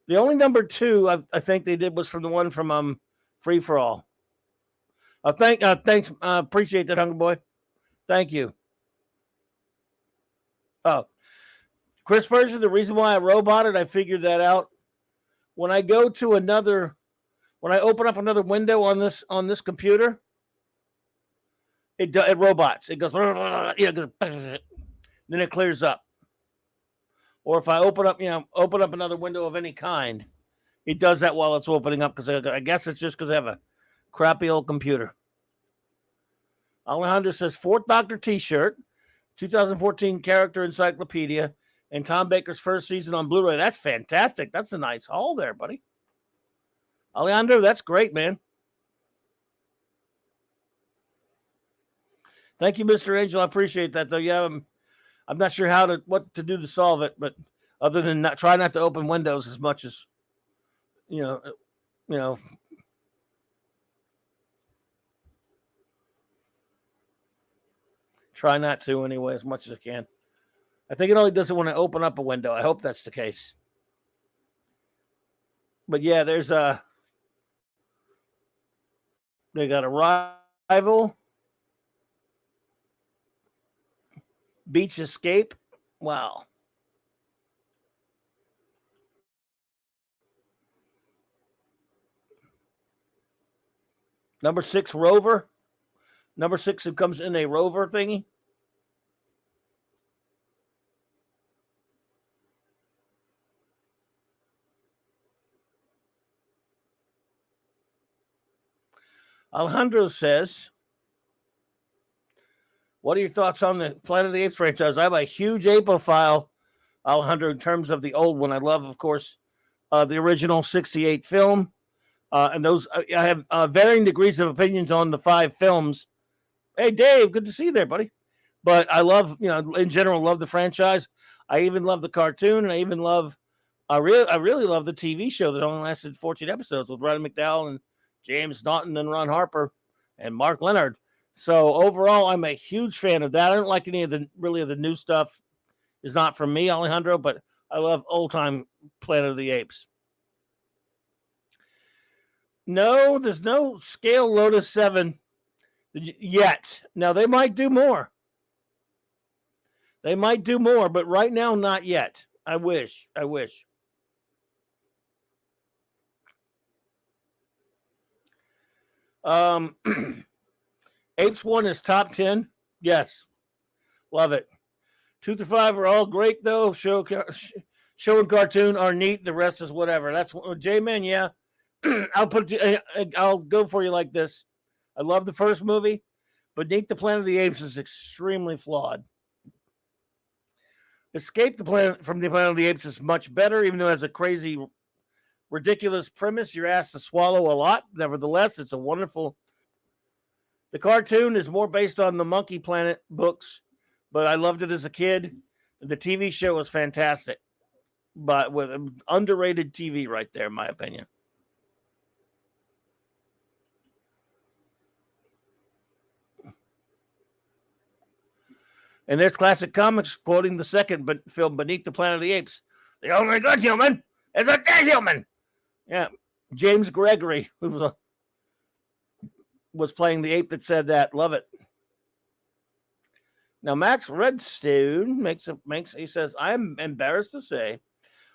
The only number 2 I think they did was from the one from Free for All. Thanks. Appreciate that, Hungry Boy. Thank you. Oh, Chris Persian, the reason why I roboted, I figured that out. When I go to when I open up another window on this computer, it robots. It goes, then it clears up. Or if I open up another window of any kind, it does that while it's opening up because I guess it's just because I have a crappy old computer. Alejandro says 4th Doctor T-shirt, 2014 character encyclopedia, and Tom Baker's first season on Blu-ray. That's fantastic. That's a nice haul there, buddy. Alejandro, that's great, man. Thank you, Mr. Angel. I appreciate that, though. Yeah, I'm not sure what to do to solve it, but other than try not to open windows as much as you know. Try not to anyway, as much as I can. I think it only does it when I open up a window. I hope that's the case. But yeah, there's they got Arrival, Beach Escape. Wow. Number 6 Rover. Number 6 who comes in a Rover thingy. Alejandro says What are your thoughts on the Planet of the Apes franchise? I'm a huge apophile, Alejandro, in terms of the old one. I love, of course, the original 68 film. And those, I have varying degrees of opinions on the 5 films. Hey, Dave, good to see you there, buddy. But I love, in general, love the franchise. I even love the cartoon, and I even love, I really love the TV show that only lasted 14 episodes with Roddy McDowall and James Naughton and Ron Harper and Mark Leonard. So overall, I'm a huge fan of that. I don't like any of the new stuff. It's not for me, Alejandro, but I love old time Planet of the Apes. No, there's no Scale Lotus 7 yet. Now, they might do more. But right now, not yet. I wish. Apes 1 is top 10. Yes. Love it. 2 through 5 are all great, though. Show and cartoon are neat. The rest is whatever. That's J-Man, yeah. I'll go for you like this. I love the first movie, but Beneath the Planet of the Apes is extremely flawed. Escape from the Planet of the Apes is much better, even though it has a crazy, ridiculous premise you're asked to swallow a lot. Nevertheless, it's a wonderful. The cartoon is more based on the Monkey Planet books, but I loved it as a kid. The TV show was fantastic, but with underrated TV right there, in my opinion. And there's Classic Comics quoting the second film, Beneath the Planet of the Apes. The only good human is a dead human. Yeah, James Gregory, who was playing the ape that said that. Love it. Now, Max Redstone he says, I'm embarrassed to say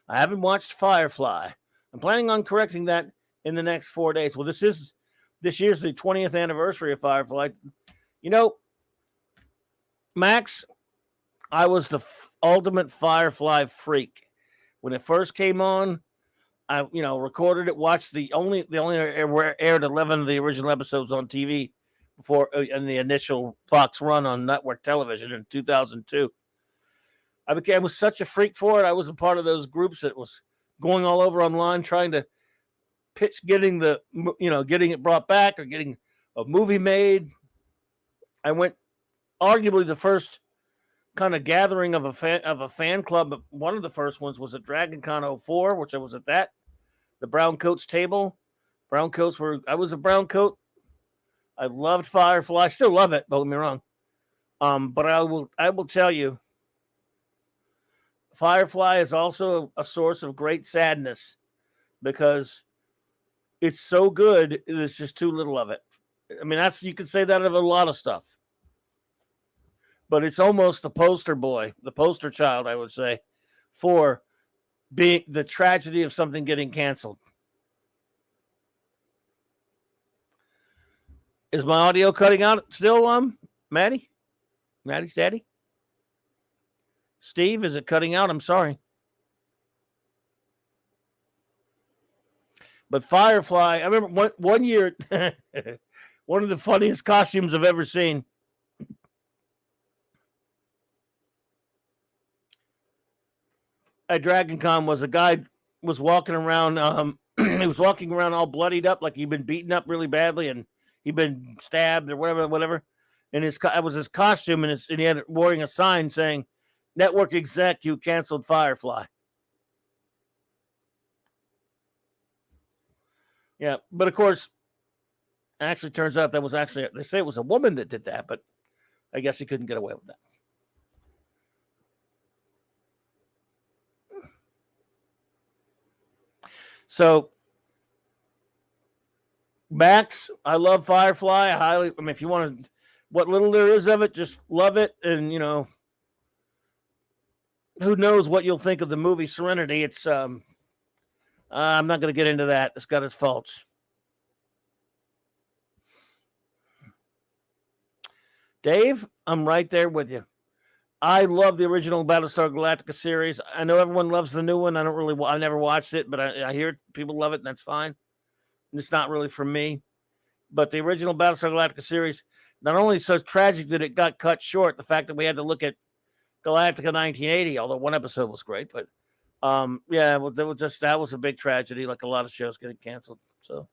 I haven't watched Firefly. I'm planning on correcting that in the next 4 days. Well, this year's the 20th anniversary of Firefly. Max, I was the ultimate Firefly freak. When it first came on, I recorded it, watched they only aired 11 of the original episodes on TV before in the initial Fox run on network television in 2002. I was such a freak for it. I was a part of those groups that was going all over online trying to pitch getting it brought back or getting a movie made. I went arguably the first kind of gathering of a fan club. One of the first ones was at Dragon Con 04, which I was at that. The brown coats table. I was a brown coat. I loved Firefly. I still love it, don't get me wrong. But I will tell you, Firefly is also a source of great sadness because it's so good, there's just too little of it. I mean, you could say that of a lot of stuff. But it's almost the poster child, I would say, for being the tragedy of something getting canceled. Is my audio cutting out still, Maddie? Maddie's daddy? Steve, is it cutting out? I'm sorry. But Firefly, I remember one year, one of the funniest costumes I've ever seen. At Dragon Con was a guy was walking around. He was walking around all bloodied up, like he'd been beaten up really badly, and he'd been stabbed or whatever. And that was his costume, and he had wearing a sign saying, "Network exec, you canceled Firefly." Yeah, but of course, actually turns out that was they say it was a woman that did that, but I guess he couldn't get away with that. So, Max, I love Firefly. If you want to, what little there is of it, just love it. And, who knows what you'll think of the movie Serenity. It's, I'm not going to get into that. It's got its faults. Dave, I'm right there with you. I love the original Battlestar Galactica series. I know everyone loves the new one. I never watched it, but I hear people love it, and that's fine. It's not really for me. But the original Battlestar Galactica series, not only so tragic that it got cut short, the fact that we had to look at Galactica 1980, although one episode was great, but yeah, well, that was a big tragedy, like a lot of shows getting canceled. So,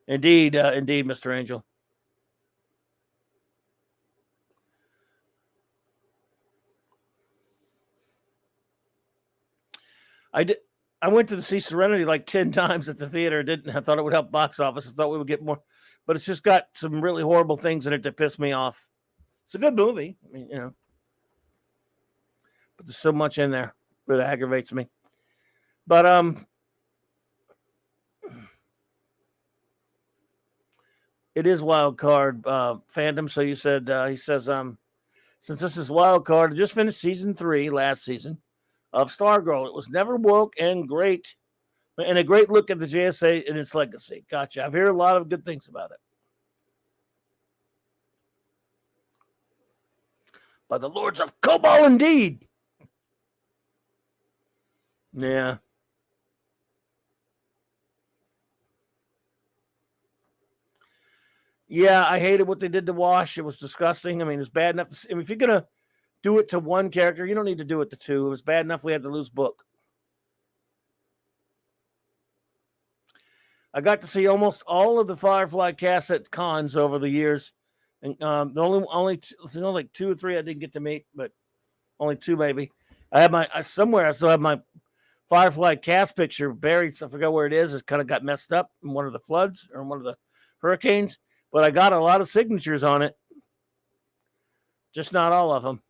indeed, Mr. Angel. I did. I went to see Serenity like 10 times at the theater. I thought it would help box office. I thought we would get more, but it's just got some really horrible things in it that piss me off. It's a good movie. I mean, but there's so much in there that aggravates me. But it is wild card fandom. So you said he says since this is wild card, I just finished season 3 last season of Stargirl. It was never woke and great, and a great look at the JSA and its legacy. Gotcha. I've heard a lot of good things about it. By the Lords of Cobol, indeed. Yeah. Yeah, I hated what they did to Wash. It was disgusting. I mean, it's bad enough. If you're going to do it to one character, you don't need to do it to two. It was bad enough we had to lose Book. I got to see almost all of the Firefly cast at cons over the years. And the only like 2 or 3 I didn't get to meet, but only 2 maybe. I have somewhere I still have my Firefly cast picture buried. So I forgot where it is. It kind of got messed up in one of the floods or in one of the hurricanes. But I got a lot of signatures on it. Just not all of them.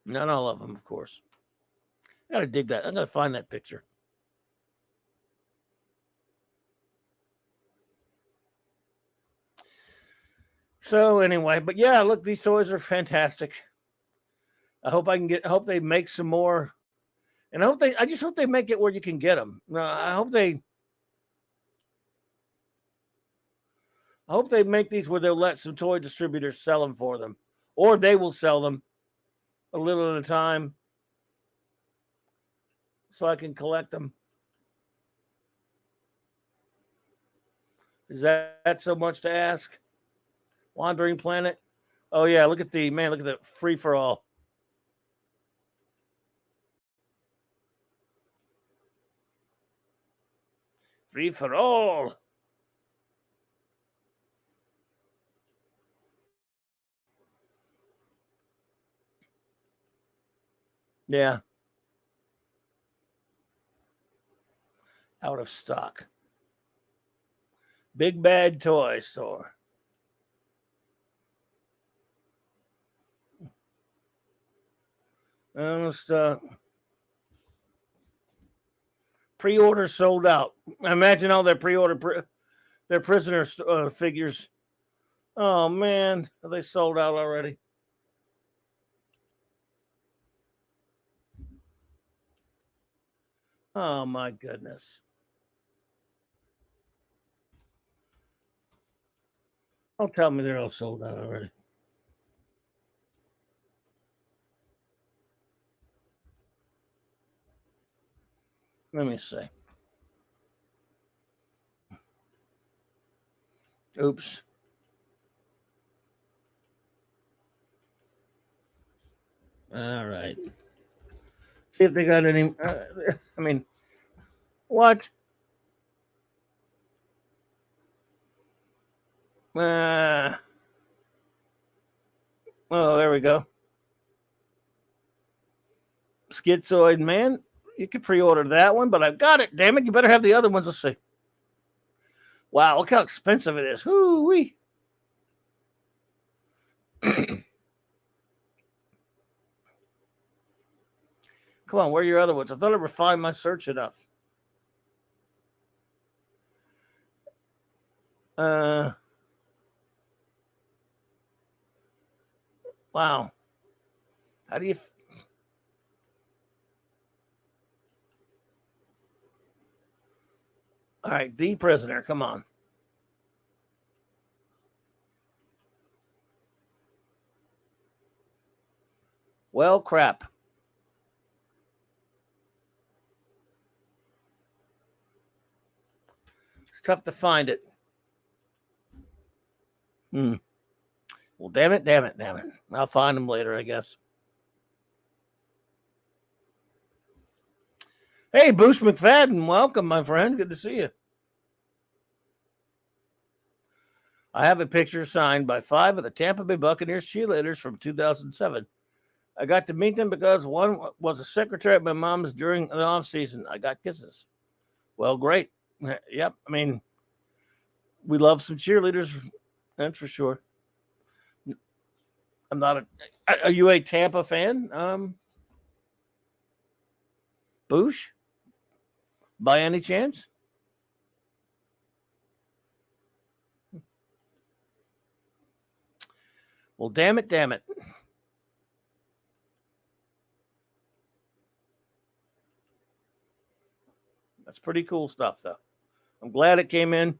Not all of them, of course. I got to dig that. I got to find that picture. So anyway, but yeah, look, these toys are fantastic. I hope they make some more. And I just hope they make it where you can get them. I hope they make these where they'll let some toy distributors sell them for them, or they will sell them a little at a time so I can collect them. Is that so much to ask? Wandering Planet. Oh yeah, look at the free for all. Free for all. Yeah. Out of stock. Big Bad Toy Store. Almost pre-order sold out. Imagine all their their prisoner figures. Oh man, they sold out already. Oh my goodness. Don't tell me they're all sold out already. Let me see. Oops. All right. See if they got any. I mean, what? Oh, there we go. Schizoid Man. You could pre-order that one, but I've got it. Damn it! You better have the other ones. Let's see. Wow, look how expensive it is. Whoo-wee. Come on, where are your other ones? I thought I refined my search enough. Wow. How do you? All right, The Prisoner. Come on. Well, crap. tough to find it. Well, damn it. I'll find them later, I guess. Hey, Boosh McFadden, welcome, my friend. Good to see you. I have a picture signed by 5 of the Tampa Bay Buccaneers cheerleaders from 2007. I got to meet them because one was a secretary at my mom's during the off season. I got kisses. Well, great. Yep. I mean, we love some cheerleaders. That's for sure. I'm not are you a Tampa fan? Boosh? By any chance? Well, damn it. That's pretty cool stuff, though. I'm glad it came in.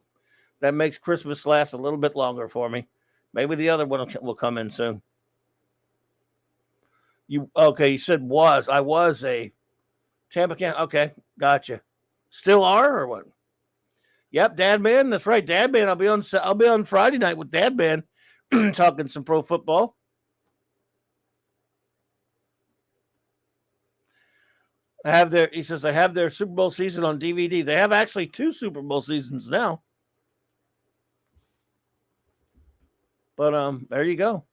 That makes Christmas last a little bit longer for me. Maybe the other one will come in soon. You said was. I was a Tampa can. Okay, gotcha. Still are or what? Yep, Dad Man. That's right, Dad Man. I'll be on Friday night with Dad Man, talking some pro football. He says I have their Super Bowl season on DVD. They have actually 2 Super Bowl seasons now. But there you go.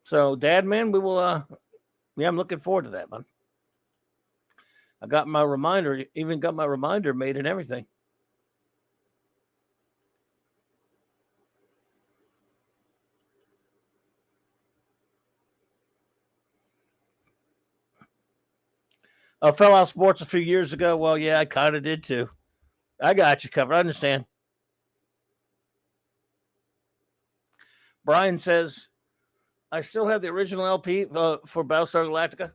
So, Dad Man, we will I'm looking forward to that, man. I got my reminder, even got my reminder made and everything. I fell out of sports a few years ago. Well, yeah, I kind of did too. I got you covered. I understand. Brian says, I still have the original LP for Battlestar Galactica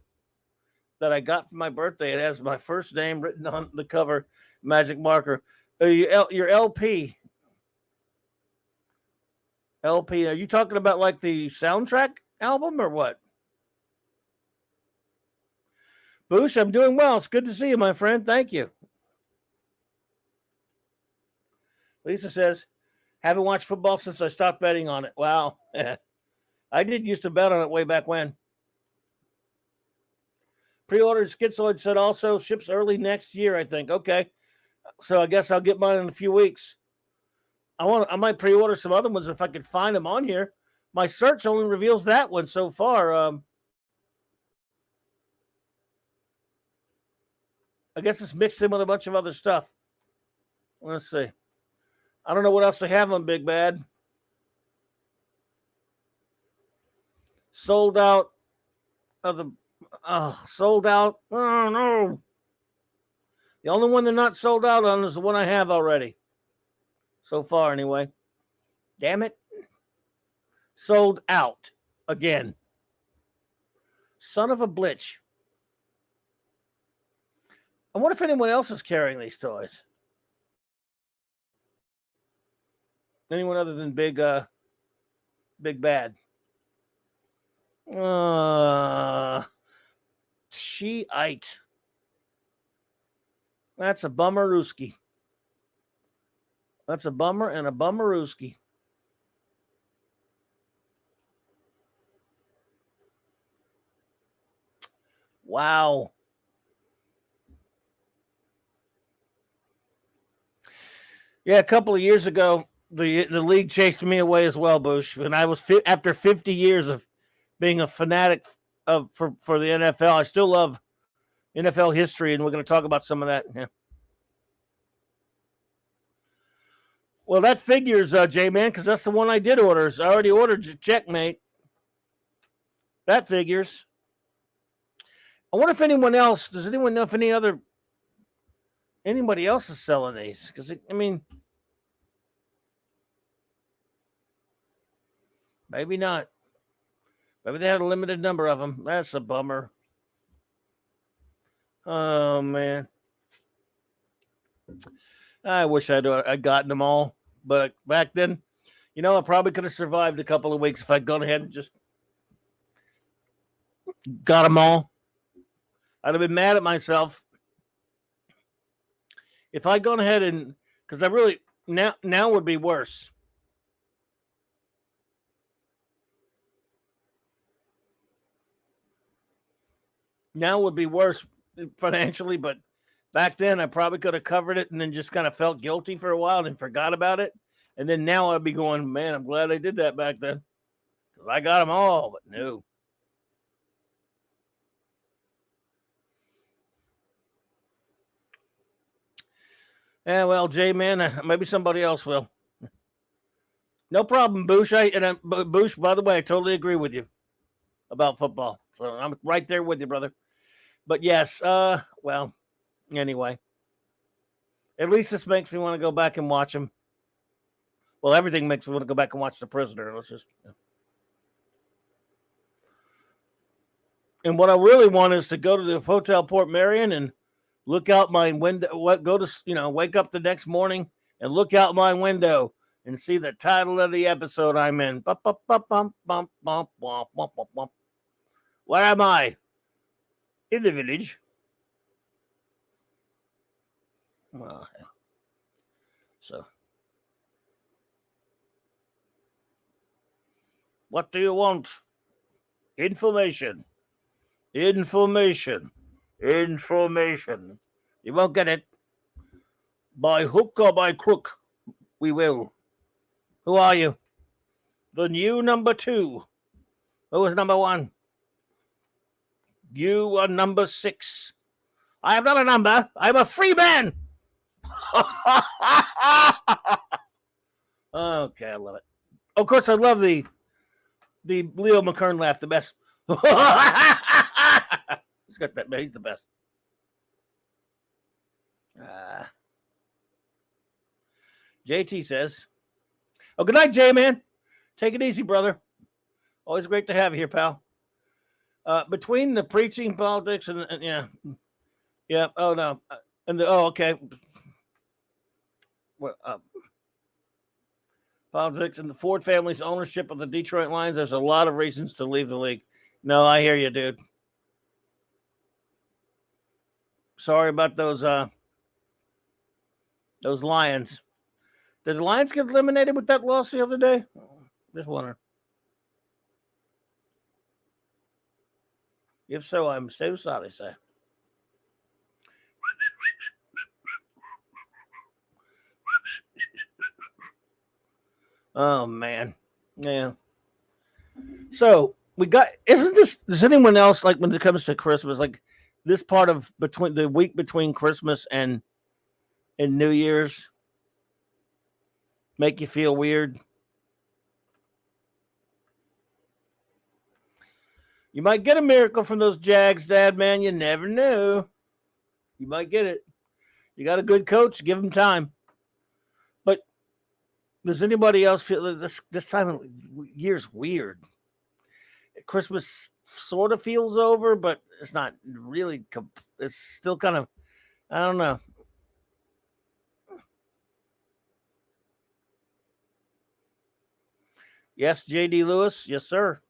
that I got for my birthday. It has my first name written on the cover, magic marker. Your LP. LP, are you talking about like the soundtrack album or what? Boosh, I'm doing well. It's good to see you, my friend. Thank you. Lisa says, haven't watched football since I stopped betting on it. Wow. I did used to bet on it way back when. Pre-ordered Schizoid said also ships early next year, I think. Okay. So I guess I'll get mine in a few weeks. I might pre-order some other ones if I can find them on here. My search only reveals that one so far. I guess it's mixed in with a bunch of other stuff. Let's see. I don't know what else they have on Big Bad. Sold out of the sold out. Oh no. The only one they're not sold out on is the one I have already. So far, anyway. Damn it. Sold out again. Son of a bitch. I wonder if anyone else is carrying these toys. Anyone other than Big Bad. She-ite. That's a bummerooski. That's a bummer and a bummerooski. Wow. Yeah, a couple of years ago, the league chased me away as well, Bush. And I was after 50 years of being a fanatic for the NFL. I still love NFL history, and we're going to talk about some of that. Yeah. Well, that figures, J-Man, because that's the one I did order. I already ordered Checkmate. That figures. I wonder if anyone else, does anyone know if anybody else is selling these? Because, I mean, maybe not. Maybe they had a limited number of them. That's a bummer. Oh, man. I wish I'd gotten them all. But back then, I probably could have survived a couple of weeks if I'd gone ahead and just got them all. I'd have been mad at myself If I'd gone ahead and because I really now would be worse. Now would be worse financially, but back then I probably could have covered it and then just kind of felt guilty for a while and forgot about it. And then now I'd be going, man, I'm glad I did that back then because I got them all, but no. Yeah, well, Jay, man, maybe somebody else will. No problem, Boosh. Boosh, by the way, I totally agree with you about football. So I'm right there with you, brother. But yes, well, anyway. At least this makes me want to go back and watch them. Well, everything makes me want to go back and watch The Prisoner. Let's just. And what I really want is to go to the Hotel Port Marion and look out my window. Wake up the next morning and look out my window and see the title of the episode I'm in. Where am I? In the village. Well, so, what do you want? Information. Information. Information. You won't get it. By hook or by crook, we will. Who are you? The new number 2. Who is number 1? You are number 6. I am not a number. I'm a free man. Okay, I love it. Of course, I love the Leo McKern laugh the best. He's got that. He's the best. JT says, "Oh, good night, Jay, man. Take it easy, brother. Always great to have you here, pal." Between the preaching, politics, and yeah. Oh no, okay. Well, politics and the Ford family's ownership of the Detroit Lions. There's a lot of reasons to leave the league. No, I hear you, dude. Sorry about those Lions. Did the Lions get eliminated with that loss the other day? Just wondering. If so, I'm so sorry, sir. Oh man, yeah. So does anyone else, like, when it comes to Christmas, like this part of between the week between Christmas and New Year's, make you feel weird? You might get a miracle from those Jags, Dad, man. You never know. You might get it. You got a good coach. Give him time. But does anybody else feel that this time of year's weird? Christmas sort of feels over, but it's not really. It's still kind of, I don't know. Yes, J.D. Lewis. Yes, sir.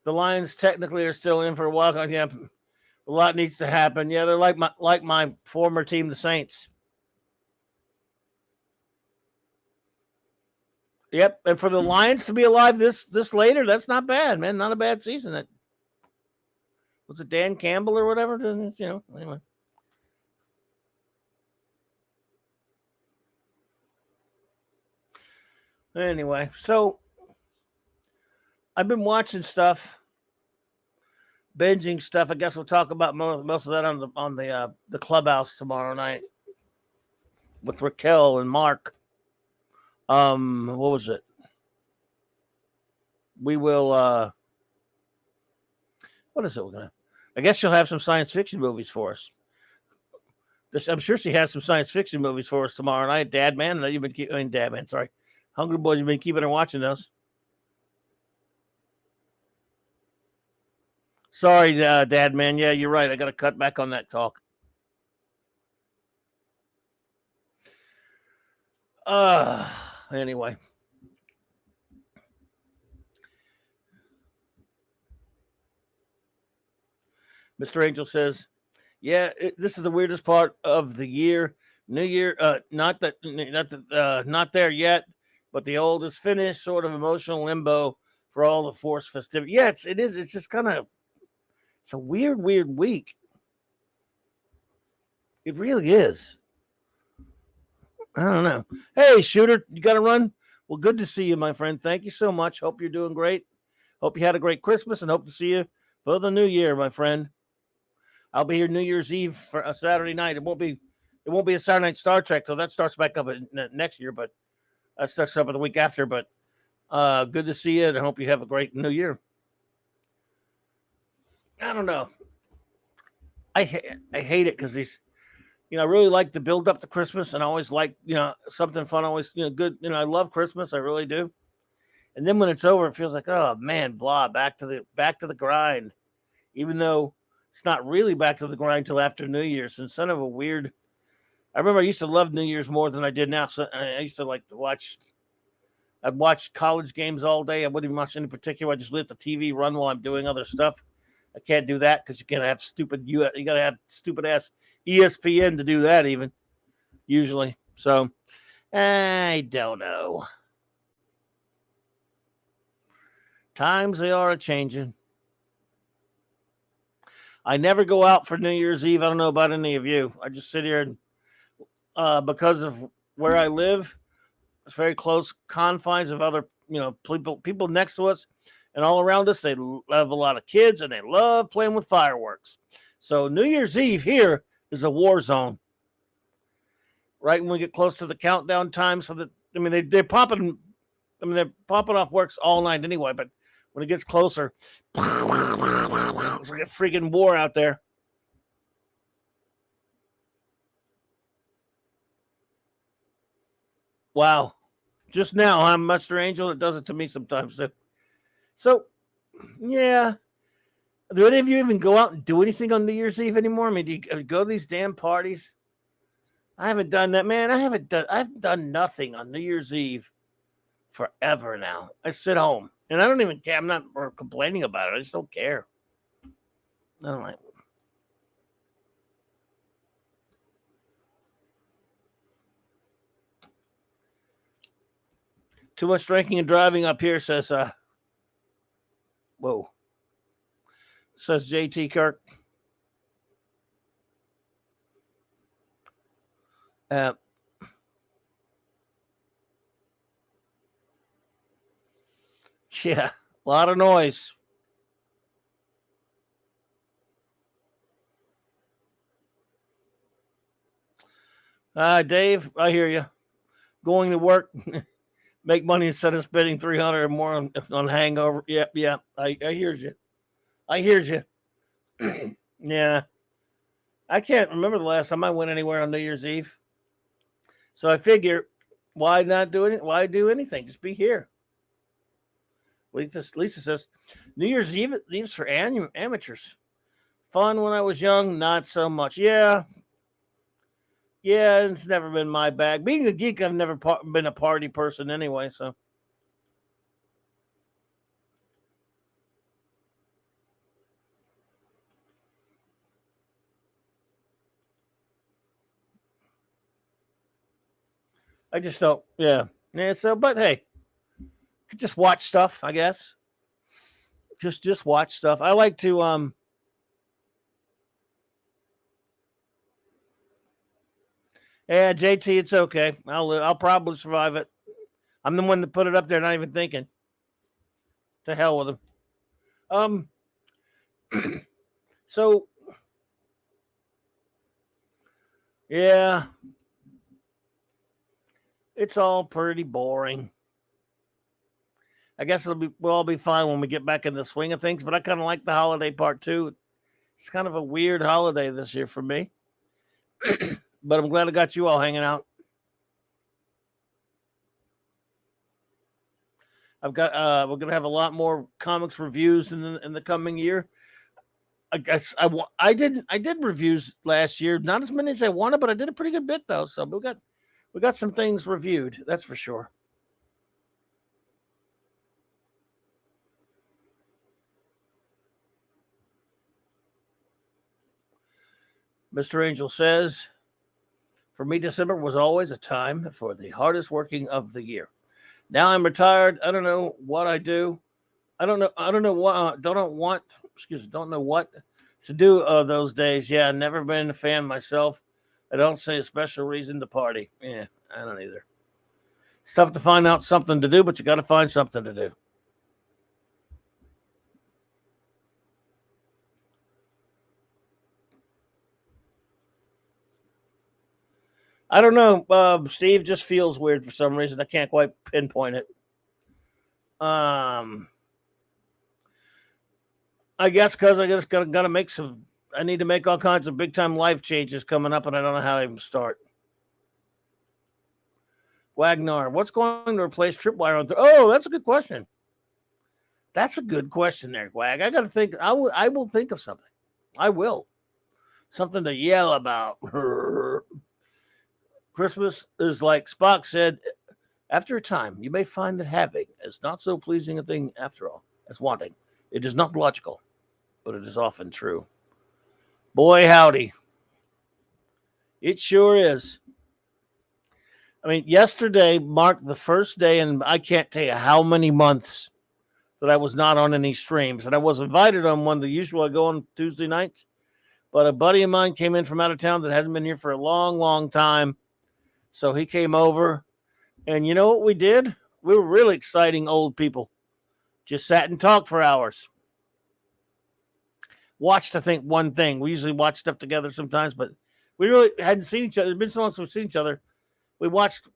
The Lions technically are still in for a walk on. Yeah, a lot needs to happen. Yeah, they're like my former team, the Saints. Yep, and for the Lions to be alive this later, that's not bad, man. Not a bad season. That was it, Dan Campbell or whatever. Anyway. Anyway, so I've been watching stuff, binging stuff. I guess we'll talk about most of that on the clubhouse tomorrow night with Raquel and Mark. What was it? We will. What is it? I guess she'll have some science fiction movies for us. I'm sure she has some science fiction movies for us tomorrow night. Dad Man, Dad Man. Sorry, Hungry Boys. You've been keeping her watching those. Sorry, Dad Man. Yeah, you're right. I got to cut back on that talk. Anyway. Mr. Angel says, "Yeah, this is the weirdest part of the year. New Year, not there yet, but the old is finished. Sort of emotional limbo for all the forced festivity. Yeah, it is. It's just kind of it's a weird week. It really is. I don't know. Hey, shooter, you got to run. Well, good to see you, my friend. Thank you so much. Hope you're doing great. Hope you had a great Christmas, and hope to see you for the new year, my friend. I'll be here New Year's Eve for a Saturday night. It won't be a Saturday night Star Trek, so that starts back up next year. But that starts up the week after. But good to see you, and I hope you have a great New Year. I don't know. I hate it because these. I really like the build up to Christmas, and I always like something fun. Always good. I love Christmas. I really do. And then when it's over, it feels like, oh man, blah, back to the grind. Even though it's not really back to the grind till after New Year's. And kind of a weird. I remember I used to love New Year's more than I did now. So I used to like to watch. I'd watch college games all day. I wouldn't even watch any particular. I just let the TV run while I'm doing other stuff. I can't do that because you gotta have stupid ass ESPN to do that even usually. So I don't know. Times they are a changing. I never go out for New Year's Eve. I don't know about any of you. I just sit here and because of where I live, it's very close confines of other people next to us and all around us. They have a lot of kids and they love playing with fireworks. So New Year's Eve here is a war zone. Right when we get close to the countdown times for they're popping. They're popping off works all night anyway. But when it gets closer, it's like a freaking war out there. Wow. Just now, I'm Mr. Angel. It does it to me sometimes too. So, yeah. Do any of you even go out and do anything on New Year's Eve anymore? I mean, do you go to these damn parties? I haven't done that, man. I've done nothing on New Year's Eve forever now. I sit home and I don't even care. I'm not complaining about it. I just don't care. I don't like. Too much drinking and driving up here, says whoa. Says JT Kirk. Yeah, a lot of noise. Dave, I hear you. Going to work, make money instead of spending 300 or more on hangover. Yep, yeah. I hear you. I hear you. Yeah. I can't remember the last time I went anywhere on New Year's Eve. So I figure, why not do it? Why do anything? Just be here. Lisa says, New Year's Eve's for amateurs. Fun when I was young, not so much. Yeah, it's never been my bag. Being a geek, I've never been a party person anyway, so. I just don't, yeah. So, but hey, just watch stuff, I guess. Just watch stuff. I like to, yeah, JT, it's okay. I'll probably survive it. I'm the one that put it up there, not even thinking. To hell with him. So yeah, it's all pretty boring. I guess we'll all be fine when we get back in the swing of things. But I kind of like the holiday part too. It's kind of a weird holiday this year for me. But I'm glad I got you all hanging out. We're gonna have a lot more comics reviews in the coming year. I guess I did reviews last year, not as many as I wanted, but I did a pretty good bit though. So we got some things reviewed, that's for sure. Mr. Angel says, for me, December was always a time for the hardest working of the year. Now I'm retired. I don't know what I do. I don't know what. Don't know what to do those days. Yeah, I've never been a fan myself. I don't see a special reason to party. Yeah, I don't either. It's tough to find out something to do, but you got to find something to do. I don't know. Steve just feels weird for some reason. I can't quite pinpoint it. I guess because I just gotta make some. I need to make all kinds of big time life changes coming up, and I don't know how to even start. Wagner, what's going to replace Tripwire? Oh, that's a good question. That's a good question there, Wag. I got to think. I will think of something. I will. Something to yell about. Christmas is like Spock said. After a time, you may find that having is not so pleasing a thing after all as wanting. It is not logical, but it is often true. Boy, howdy. It sure is. I mean, yesterday marked the first day, and I can't tell you how many months that I was not on any streams. And I was invited on one. The usual I go on Tuesday nights. But a buddy of mine came in from out of town that hasn't been here for a long, long time. So he came over. And you know what we did? We were really exciting old people. Just sat and talked for hours. Watched, I think, one thing. We usually watch stuff together sometimes, but we really hadn't seen each other. It's been so long since we've seen each other. We watched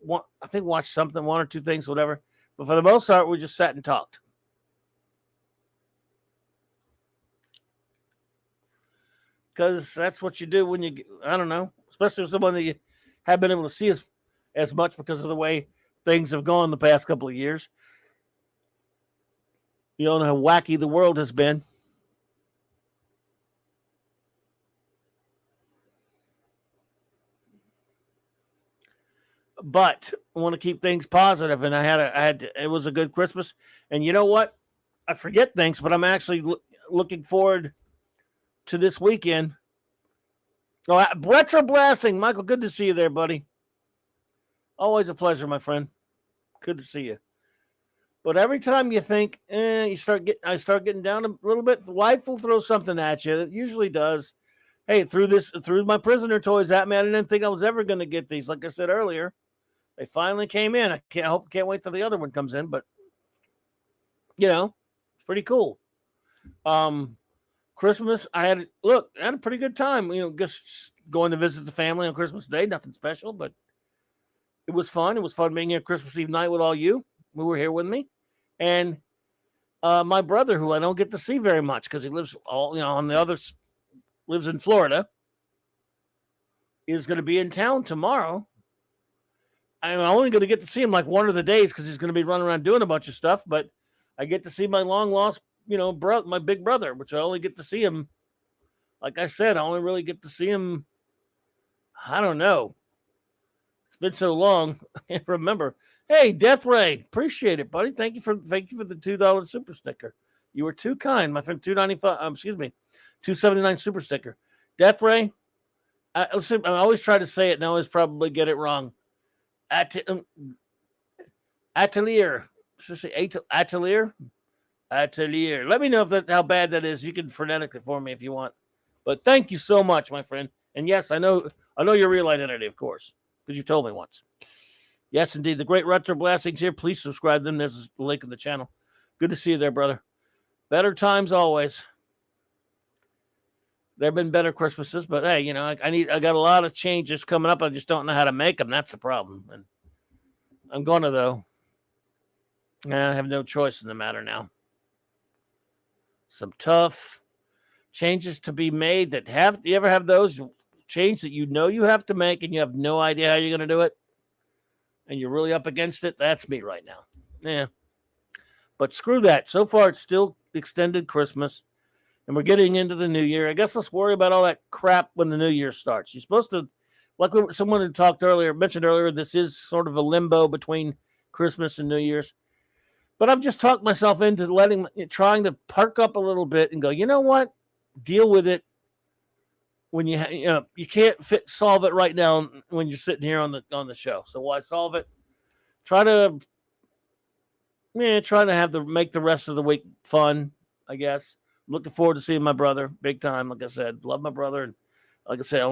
something, one or two things, whatever. But for the most part, we just sat and talked. Because that's what you do when you, I don't know, especially with someone that you have been able to see as much because of the way things have gone the past couple of years. You don't know how wacky the world has been. But I want to keep things positive, and it was a good Christmas. And you know what? I forget things, but I'm actually looking forward to this weekend. Oh, retro blasting, Michael. Good to see you there, buddy. Always a pleasure, my friend. Good to see you. But every time you think, I start getting down a little bit, life will throw something at you. It usually does. Hey, through my prisoner toys, that man, I didn't think I was ever going to get these. Like I said earlier, they finally came in. I can't wait till the other one comes in. But it's pretty cool. Christmas, I had a pretty good time. Just going to visit the family on Christmas Day. Nothing special, but it was fun. It was fun being here Christmas Eve night with all you who were here with me, and my brother, who I don't get to see very much because he lives lives in Florida, is going to be in town tomorrow. I'm only going to get to see him like one of the days because he's going to be running around doing a bunch of stuff. But I get to see my long lost, my big brother, which I only get to see him. Like I said, I only really get to see him. I don't know. It's been so long. I can't remember. Hey, Death Ray, appreciate it, buddy. Thank you for the $2 super sticker. You were too kind, my friend. $2.79 super sticker. Death Ray. I always try to say it, and I always probably get it wrong. Atelier. Should I say Atelier? Atelier. Let me know how bad that is. You can phonetic it for me if you want. But thank you so much, my friend. And yes, I know your real identity, of course, because you told me once. Yes, indeed. The great Retro Blastings here. Please subscribe to them. There's a link in the channel. Good to see you there, brother. Better times always. There have been better Christmases, but hey, I got a lot of changes coming up. I just don't know how to make them. That's the problem. And I'm gonna though. I have no choice in the matter now. Some tough changes to be made do you ever have those changes that you have to make and you have no idea how you're gonna do it? And you're really up against it? That's me right now. Yeah. But screw that. So far, it's still extended Christmas. And we're getting into the new year. I guess let's worry about all that crap when the new year starts. You're supposed to, like someone had mentioned earlier, this is sort of a limbo between Christmas and New Year's. But I've just talked myself into trying to perk up a little bit and go, you know what? Deal with it when you can't solve it right now when you're sitting here on the show. So why solve it? Try to make the rest of the week fun, I guess. I'm looking forward to seeing my brother big time. Like I said, love my brother, and like I said,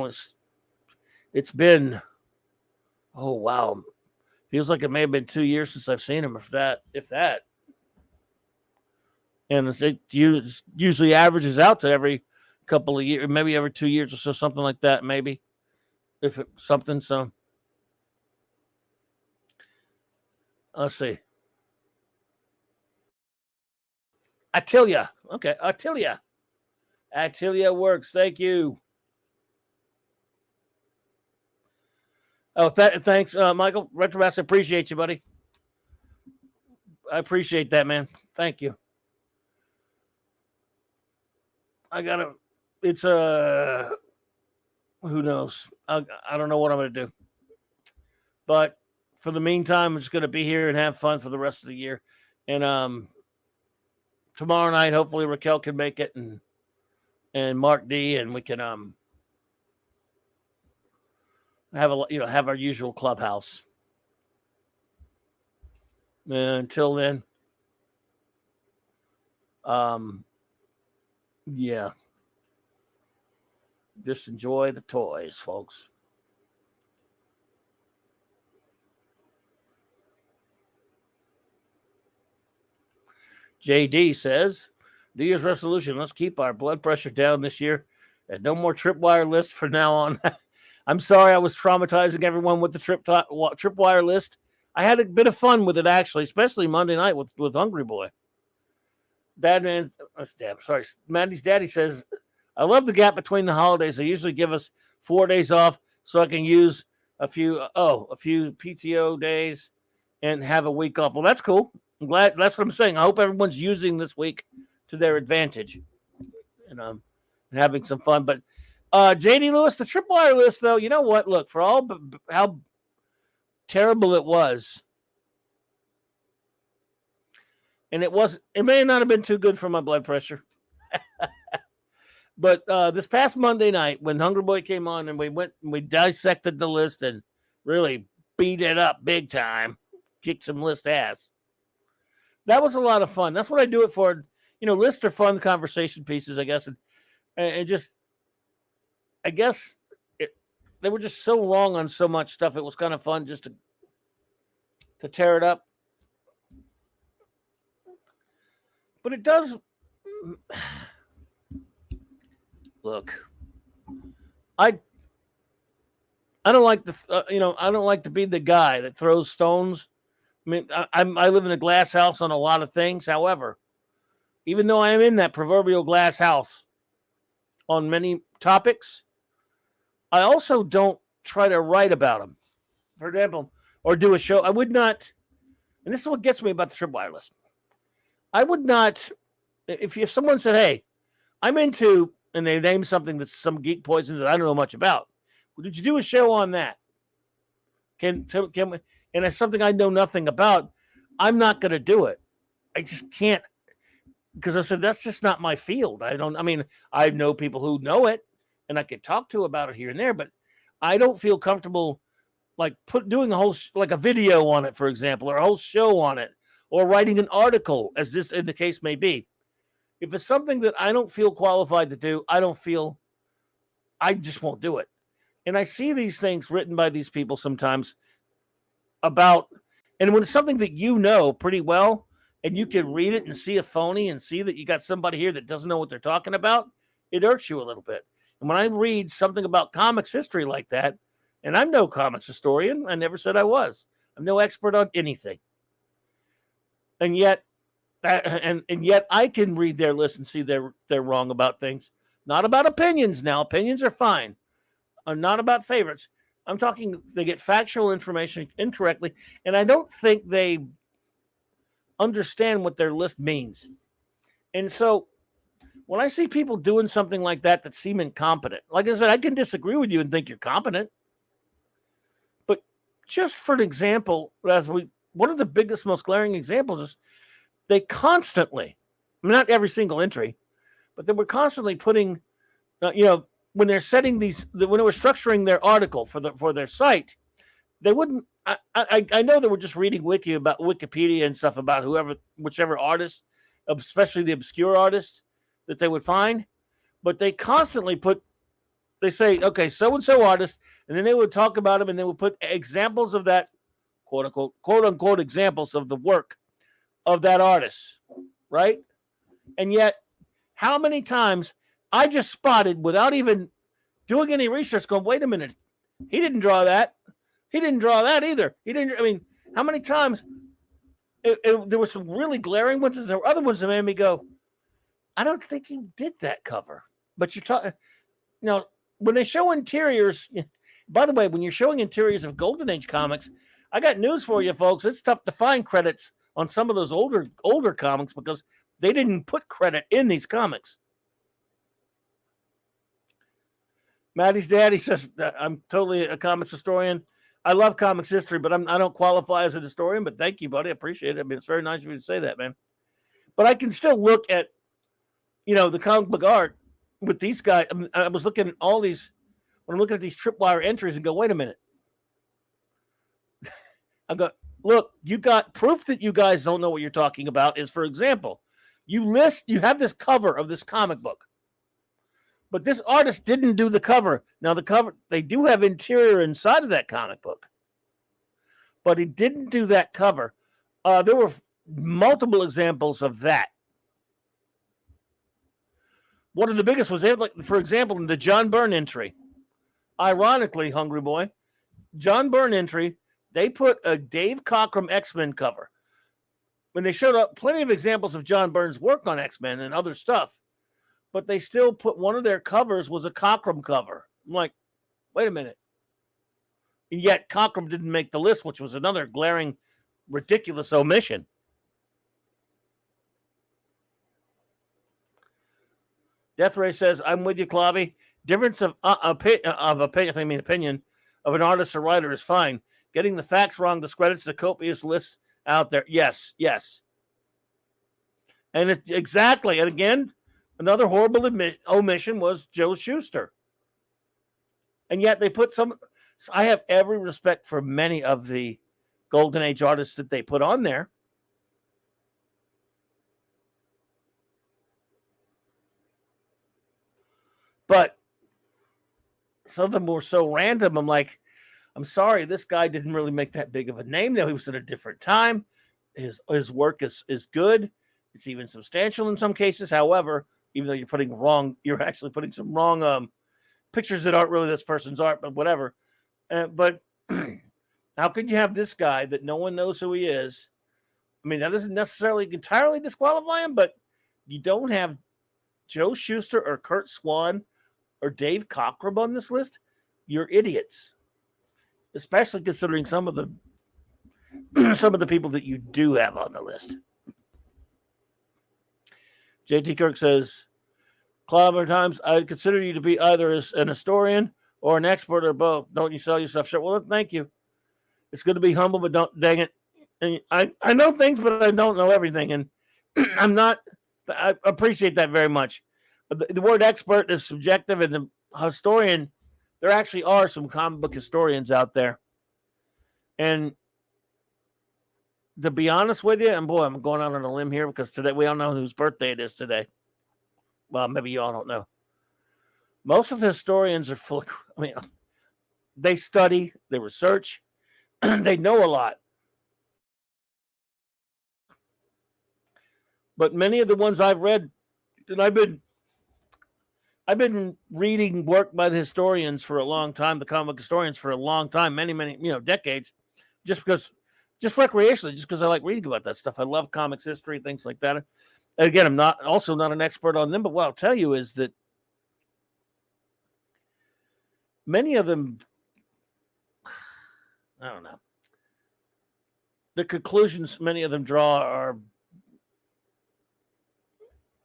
it's been, oh wow, feels like it may have been 2 years since I've seen him, if that. And it usually averages out to every couple of years, maybe every 2 years or so, something like that, maybe. If it something, so let's see. Attilia. Okay, Attilia. Attilia works. Thank you. Oh, thanks, Michael. Retromaster, appreciate you, buddy. I appreciate that, man. Thank you. It's who knows? I don't know what I'm going to do. But for the meantime, I'm just going to be here and have fun for the rest of the year. And tomorrow night, hopefully Raquel can make it, and Mark D, and we can have our usual clubhouse. And until then, yeah, just enjoy the toys, folks. JD says, New Year's resolution, let's keep our blood pressure down this year and no more tripwire lists from now on. I'm sorry I was traumatizing everyone with the tripwire list. I had a bit of fun with it, actually, especially Monday night with Hungry Boy. Maddie's daddy says, I love the gap between the holidays. They usually give us 4 days off so I can use a few PTO days and have a week off. Well, that's cool. I'm glad. That's what I'm saying. I hope everyone's using this week to their advantage and having some fun. But JD Lewis, the tripwire list, though, you know what? Look, for all how terrible it was, and it may not have been too good for my blood pressure. But this past Monday night, when Hungry Boy came on and we dissected the list and really beat it up big time, kicked some list ass. That was a lot of fun. That's what I do it for. Lists are fun conversation pieces, I guess. And just, I guess they were just so wrong on so much stuff. It was kind of fun just to tear it up. But it does. Look, I don't like I don't like to be the guy that throws stones. I mean, I live in a glass house on a lot of things. However, even though I am in that proverbial glass house on many topics, I also don't try to write about them, for example, or do a show. I would not, and this is what gets me about the tripwire list. I would not, if someone said, hey, I'm into, and they name something that's some geek poison that I don't know much about, well, did you do a show on that? Can we, and it's something I know nothing about, I'm not going to do it. I just can't, because I said, that's just not my field. I know people who know it, and I could talk to about it here and there, but I don't feel comfortable like doing a whole, like a video on it, for example, or a whole show on it, or writing an article, as this in the case may be. If it's something that I don't feel qualified to do, I just won't do it. And I see these things written by these people sometimes about, and when it's something that you know pretty well, and you can read it and see a phony and see that you got somebody here that doesn't know what they're talking about, it irks you a little bit. And when I read something about comics history like that, and I'm no comics historian, I never said I was. I'm no expert on anything. And yet I can read their list and see they're wrong about things. Not about opinions now. Opinions are fine. Not about favorites. I'm talking they get factual information incorrectly, and I don't think they understand what their list means. And so when I see people doing something like that seem incompetent, like I said, I can disagree with you and think you're competent. But just for an example, one of the biggest, most glaring examples is they constantly, not every single entry, but they were constantly putting, when they're setting when they were structuring their article for their site, they wouldn't. I know they were just reading Wikipedia and stuff about whichever artist, especially the obscure artist that they would find, but they constantly they say, okay, so and so artist, and then they would talk about him, and they would put examples of that quote unquote examples of the work of that artist, right? And yet, how many times I just spotted without even doing any research, going, wait a minute, he didn't draw that. He didn't draw that either. He didn't. I mean, how many times there were some really glaring ones, and there were other ones that made me go, I don't think he did that cover. But you're talking, when they show interiors, by the way, when you're showing interiors of Golden Age comics, I got news for you, folks. It's tough to find credits on some of those older comics because they didn't put credit in these comics. Maddie's daddy says, I'm totally a comics historian. I love comics history, but I don't qualify as a historian. But thank you, buddy. I appreciate it. I mean, it's very nice of you to say that, man. But I can still look at, the comic book art with these guys. I was looking at all these, when I'm looking at these tripwire entries and go, wait a minute. I go, look, you got proof that you guys don't know what you're talking about is, for example, you have this cover of this comic book. But this artist didn't do the cover. Now, the cover, they do have interior inside of that comic book. But he didn't do that cover. There were multiple examples of that. One of the biggest was, for example, in the John Byrne entry. Ironically, Hungry Boy, John Byrne entry, they put a Dave Cockrum X-Men cover. When they showed up plenty of examples of John Byrne's work on X-Men and other stuff, but they still put one of their covers was a Cockrum cover. I'm like, wait a minute. And yet Cockrum didn't make the list, which was another glaring, ridiculous omission. Death Ray says, I'm with you, Clobby. Difference of opinion of an artist or writer is fine. Getting the facts wrong discredits the copious list out there. Yes. And it's exactly, and again, another horrible omission was Joe Shuster. And yet they put I have every respect for many of the Golden Age artists that they put on there. But some of them were so random. I'm like, I'm sorry, this guy didn't really make that big of a name. Now he was at a different time. His work is good. It's even substantial in some cases. However, even though you're actually putting some wrong pictures that aren't really this person's art, but whatever. But how could you have this guy that no one knows who he is? I mean, that doesn't necessarily entirely disqualify him, but you don't have Joe Shuster or Kurt Swan or Dave Cockrum on this list. You're idiots, especially considering some of the people that you do have on the list. JT Kirk says, Clobber Times, I consider you to be either an historian or an expert or both. Don't you sell yourself short? Well, thank you. It's good to be humble, but don't, dang it. And I know things, but I don't know everything. And I appreciate that very much. But the word expert is subjective, and the historian, there actually are some comic book historians out there. And to be honest with you, and boy, I'm going out on a limb here because today we all know whose birthday it is today. Well, maybe you all don't know. Most of the historians are full of, they study, they research, they know a lot. But many of the ones I've read, and I've been reading work by the historians for a long time, the comic historians for a long time, many, decades, just recreationally, just because I like reading about that stuff. I love comics history, things like that. And again, I'm not an expert on them, but what I'll tell you is that many of them, I don't know, the conclusions many of them draw are,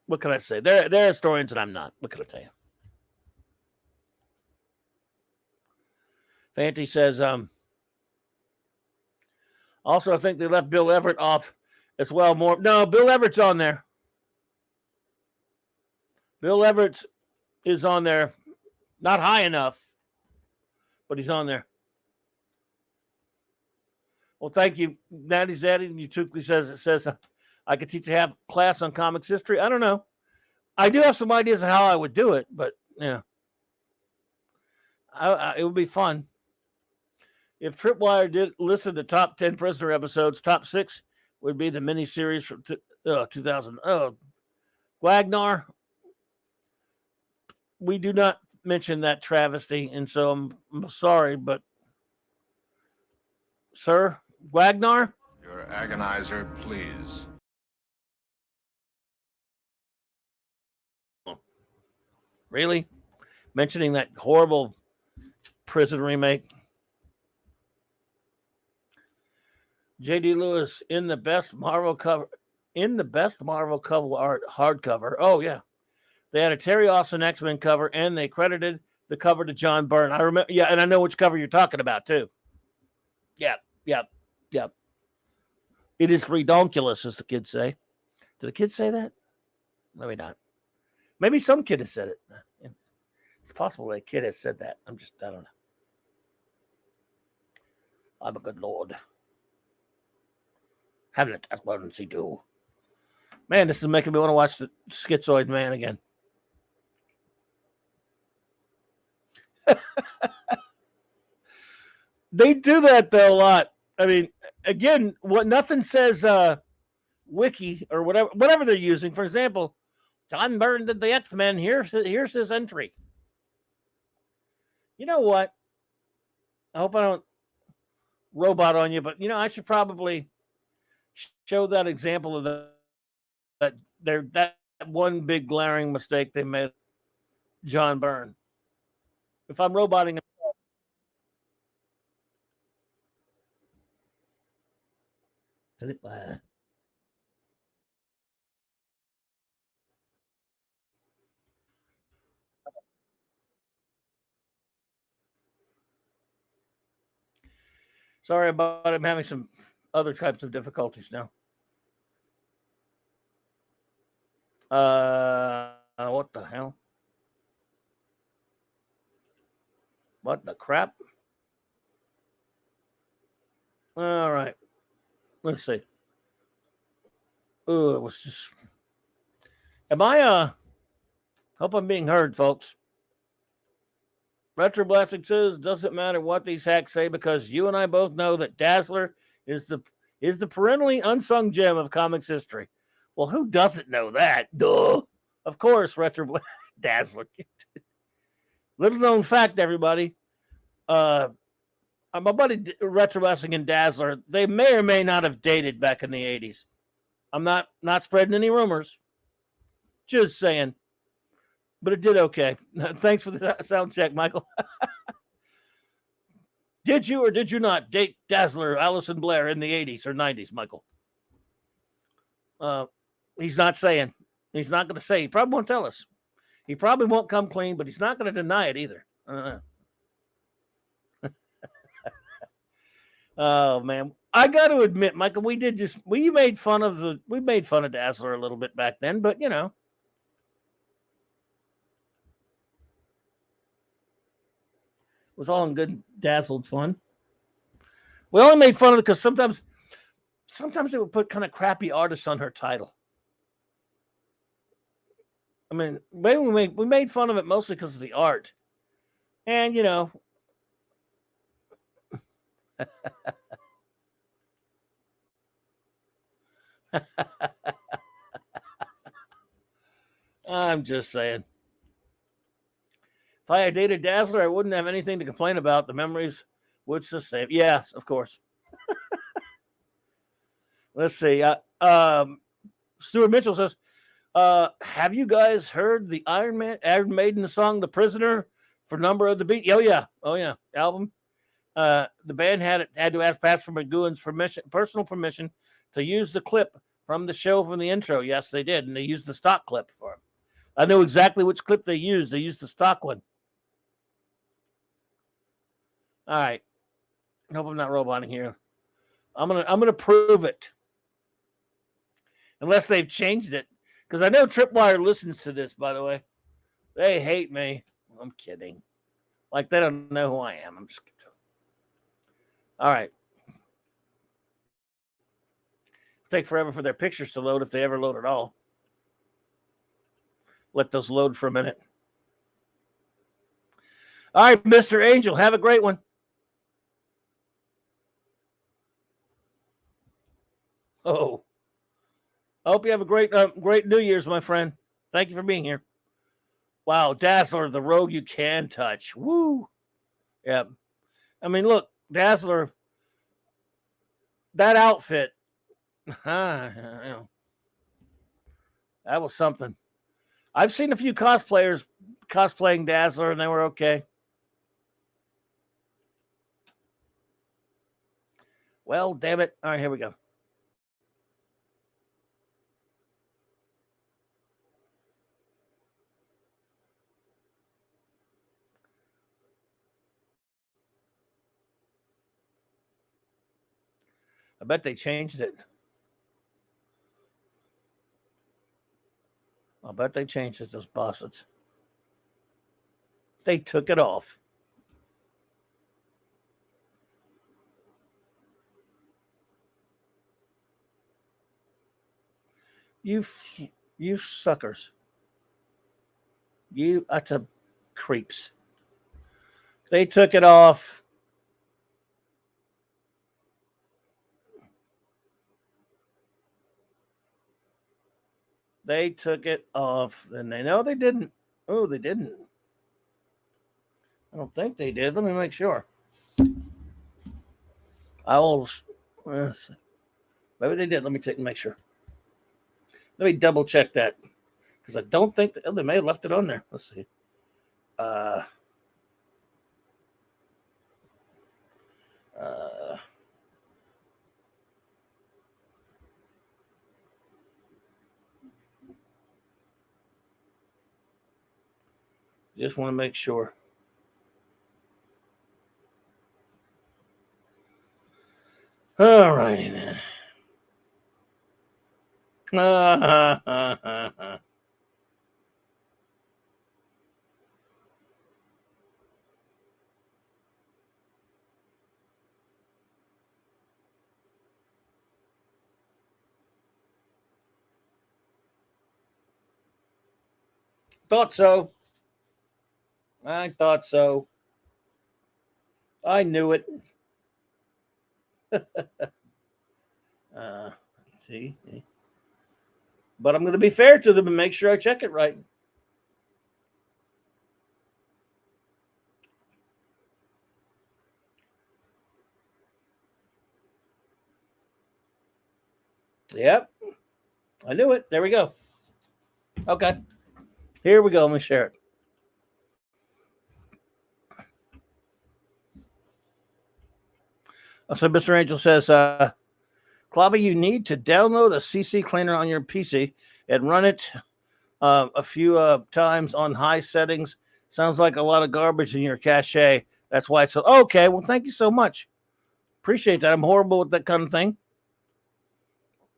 what can I say? They're historians and I'm not. What can I tell you? Fanti says, also, I think they left Bill Everett off as well. No, Bill Everett's on there. Bill Everett is on there. Not high enough, but he's on there. Well, thank you, Natty's Daddy. Utukli says I could teach a half class on comics history. I don't know. I do have some ideas of how I would do it, but yeah, it would be fun. If Tripwire did listen to top 10 Prisoner episodes, top 6 would be the miniseries from 2000. Gwagnar. We do not mention that travesty, and so I'm sorry, but sir, Gwagnar? Your agonizer, please. Really? Mentioning that horrible prison remake? J.D. Lewis in the best Marvel cover art hardcover. Oh yeah, they had a Terry Austin X-Men cover, and they credited the cover to John Byrne. I remember, yeah, and I know which cover you're talking about too. Yeah. It is redonkulous, as the kids say. Do the kids say that? Maybe not. Maybe some kid has said it. It's possible that a kid has said that. I don't know. I'm a good lord. Having a test one C2. Man, this is making me want to watch the Schizoid Man again. They do that though a lot. I mean, again, what nothing says wiki or whatever they're using. For example, John Byrne did the X-Men. Here's his entry. You know what? I hope I don't robot on you, but I should probably show that example of that one big glaring mistake they made. John Byrne. If I'm roboting him. Sorry about it. I'm having some other types of difficulties now. What the hell? What the crap? All right. Let's see. Oh, it was just. Am I hope I'm being heard, folks. Retro Blasting says, doesn't matter what these hacks say because you and I both know that Dazzler is the perennially unsung gem of comics history. Well, who doesn't know that? Duh. Of course, Retro Dazzler. Little known fact, everybody. My buddy Retro Blasting and Dazzler, they may or may not have dated back in the 80s. I'm not spreading any rumors. Just saying. But it did okay. Thanks for the sound check, Michael. Did you or did you not date Dazzler, Allison Blair in the 80s or 90s, Michael? He's not saying. He's not going to say. He probably won't tell us. He probably won't come clean, but he's not going to deny it either. Oh man, I got to admit, Michael, we made fun of Dazzler a little bit back then, but it was all in good dazzled fun. We only made fun of it because sometimes they would put kind of crappy artists on her title. I mean, we made fun of it mostly because of the art, and I'm just saying. If I had dated Dazzler, I wouldn't have anything to complain about. The memories would sustain. Yes, of course. Let's see. Stuart Mitchell says, have you guys heard the Iron Maiden song "The Prisoner" for Number of the Beast? Oh yeah, album. The band had to ask Pastor McGowan's personal permission to use the clip from the show from the intro. Yes, they did, and they used the stock clip for him. I know exactly which clip they used. They used the stock one. All right. I hope I'm not roboting here. I'm gonna prove it. Unless they've changed it. Because I know Tripwire listens to this, by the way. They hate me. I'm kidding. Like they don't know who I am. I'm just kidding. All right. Take forever for their pictures to load if they ever load at all. Let those load for a minute. All right, Mr. Angel, have a great one. Oh, I hope you have a great New Year's, my friend. Thank you for being here. Wow, Dazzler, the rogue you can touch. Woo. Yeah. I mean, look, Dazzler, that outfit, that was something. I've seen a few cosplayers cosplaying Dazzler, and they were okay. Well, damn it. All right, here we go. I bet they changed it. I bet they changed it, those bastards. They took it off. You suckers. You utter creeps. They took it off. They took it off. And they know they didn't. Oh, they didn't. I don't think they did. Let me make sure. I will. Maybe they did. Let me make sure. Let me double check that. Because I don't think they may have left it on there. Let's see. Just want to make sure. All righty then. Thought so. I thought so. I knew it. Let's see. But I'm going to be fair to them and make sure I check it right. Yep. I knew it. There we go. Okay. Here we go. Let me share it. So Mr. Angel says, Clobby, you need to download a CC cleaner on your PC and run it a few times on high settings. Sounds like a lot of garbage in your cache. That's why it's so okay. Well, thank you so much. Appreciate that. I'm horrible with that kind of thing.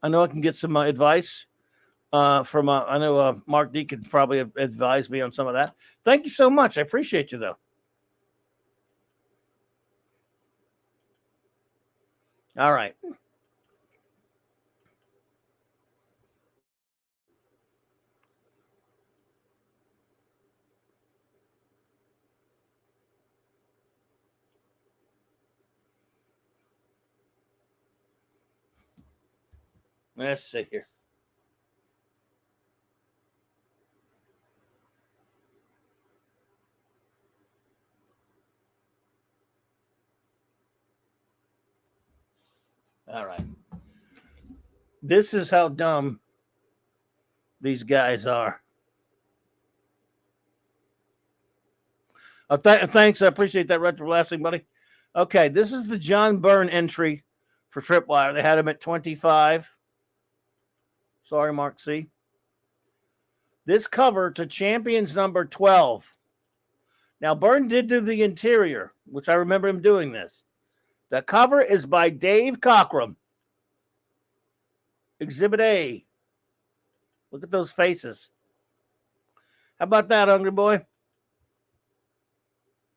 I know I can get some advice from. I know Mark D could probably advise me on some of that. Thank you so much. I appreciate you though. All right. Let's see here. All right. This is how dumb these guys are. Thanks. I appreciate that retro blasting, buddy. Okay, this is the John Byrne entry for Tripwire. They had him at 25. Sorry, Mark C. This cover to Champions number 12. Now, Byrne did do the interior, which I remember him doing this. The cover is by Dave Cockrum. Exhibit A. Look at those faces. How about that, Hungry Boy?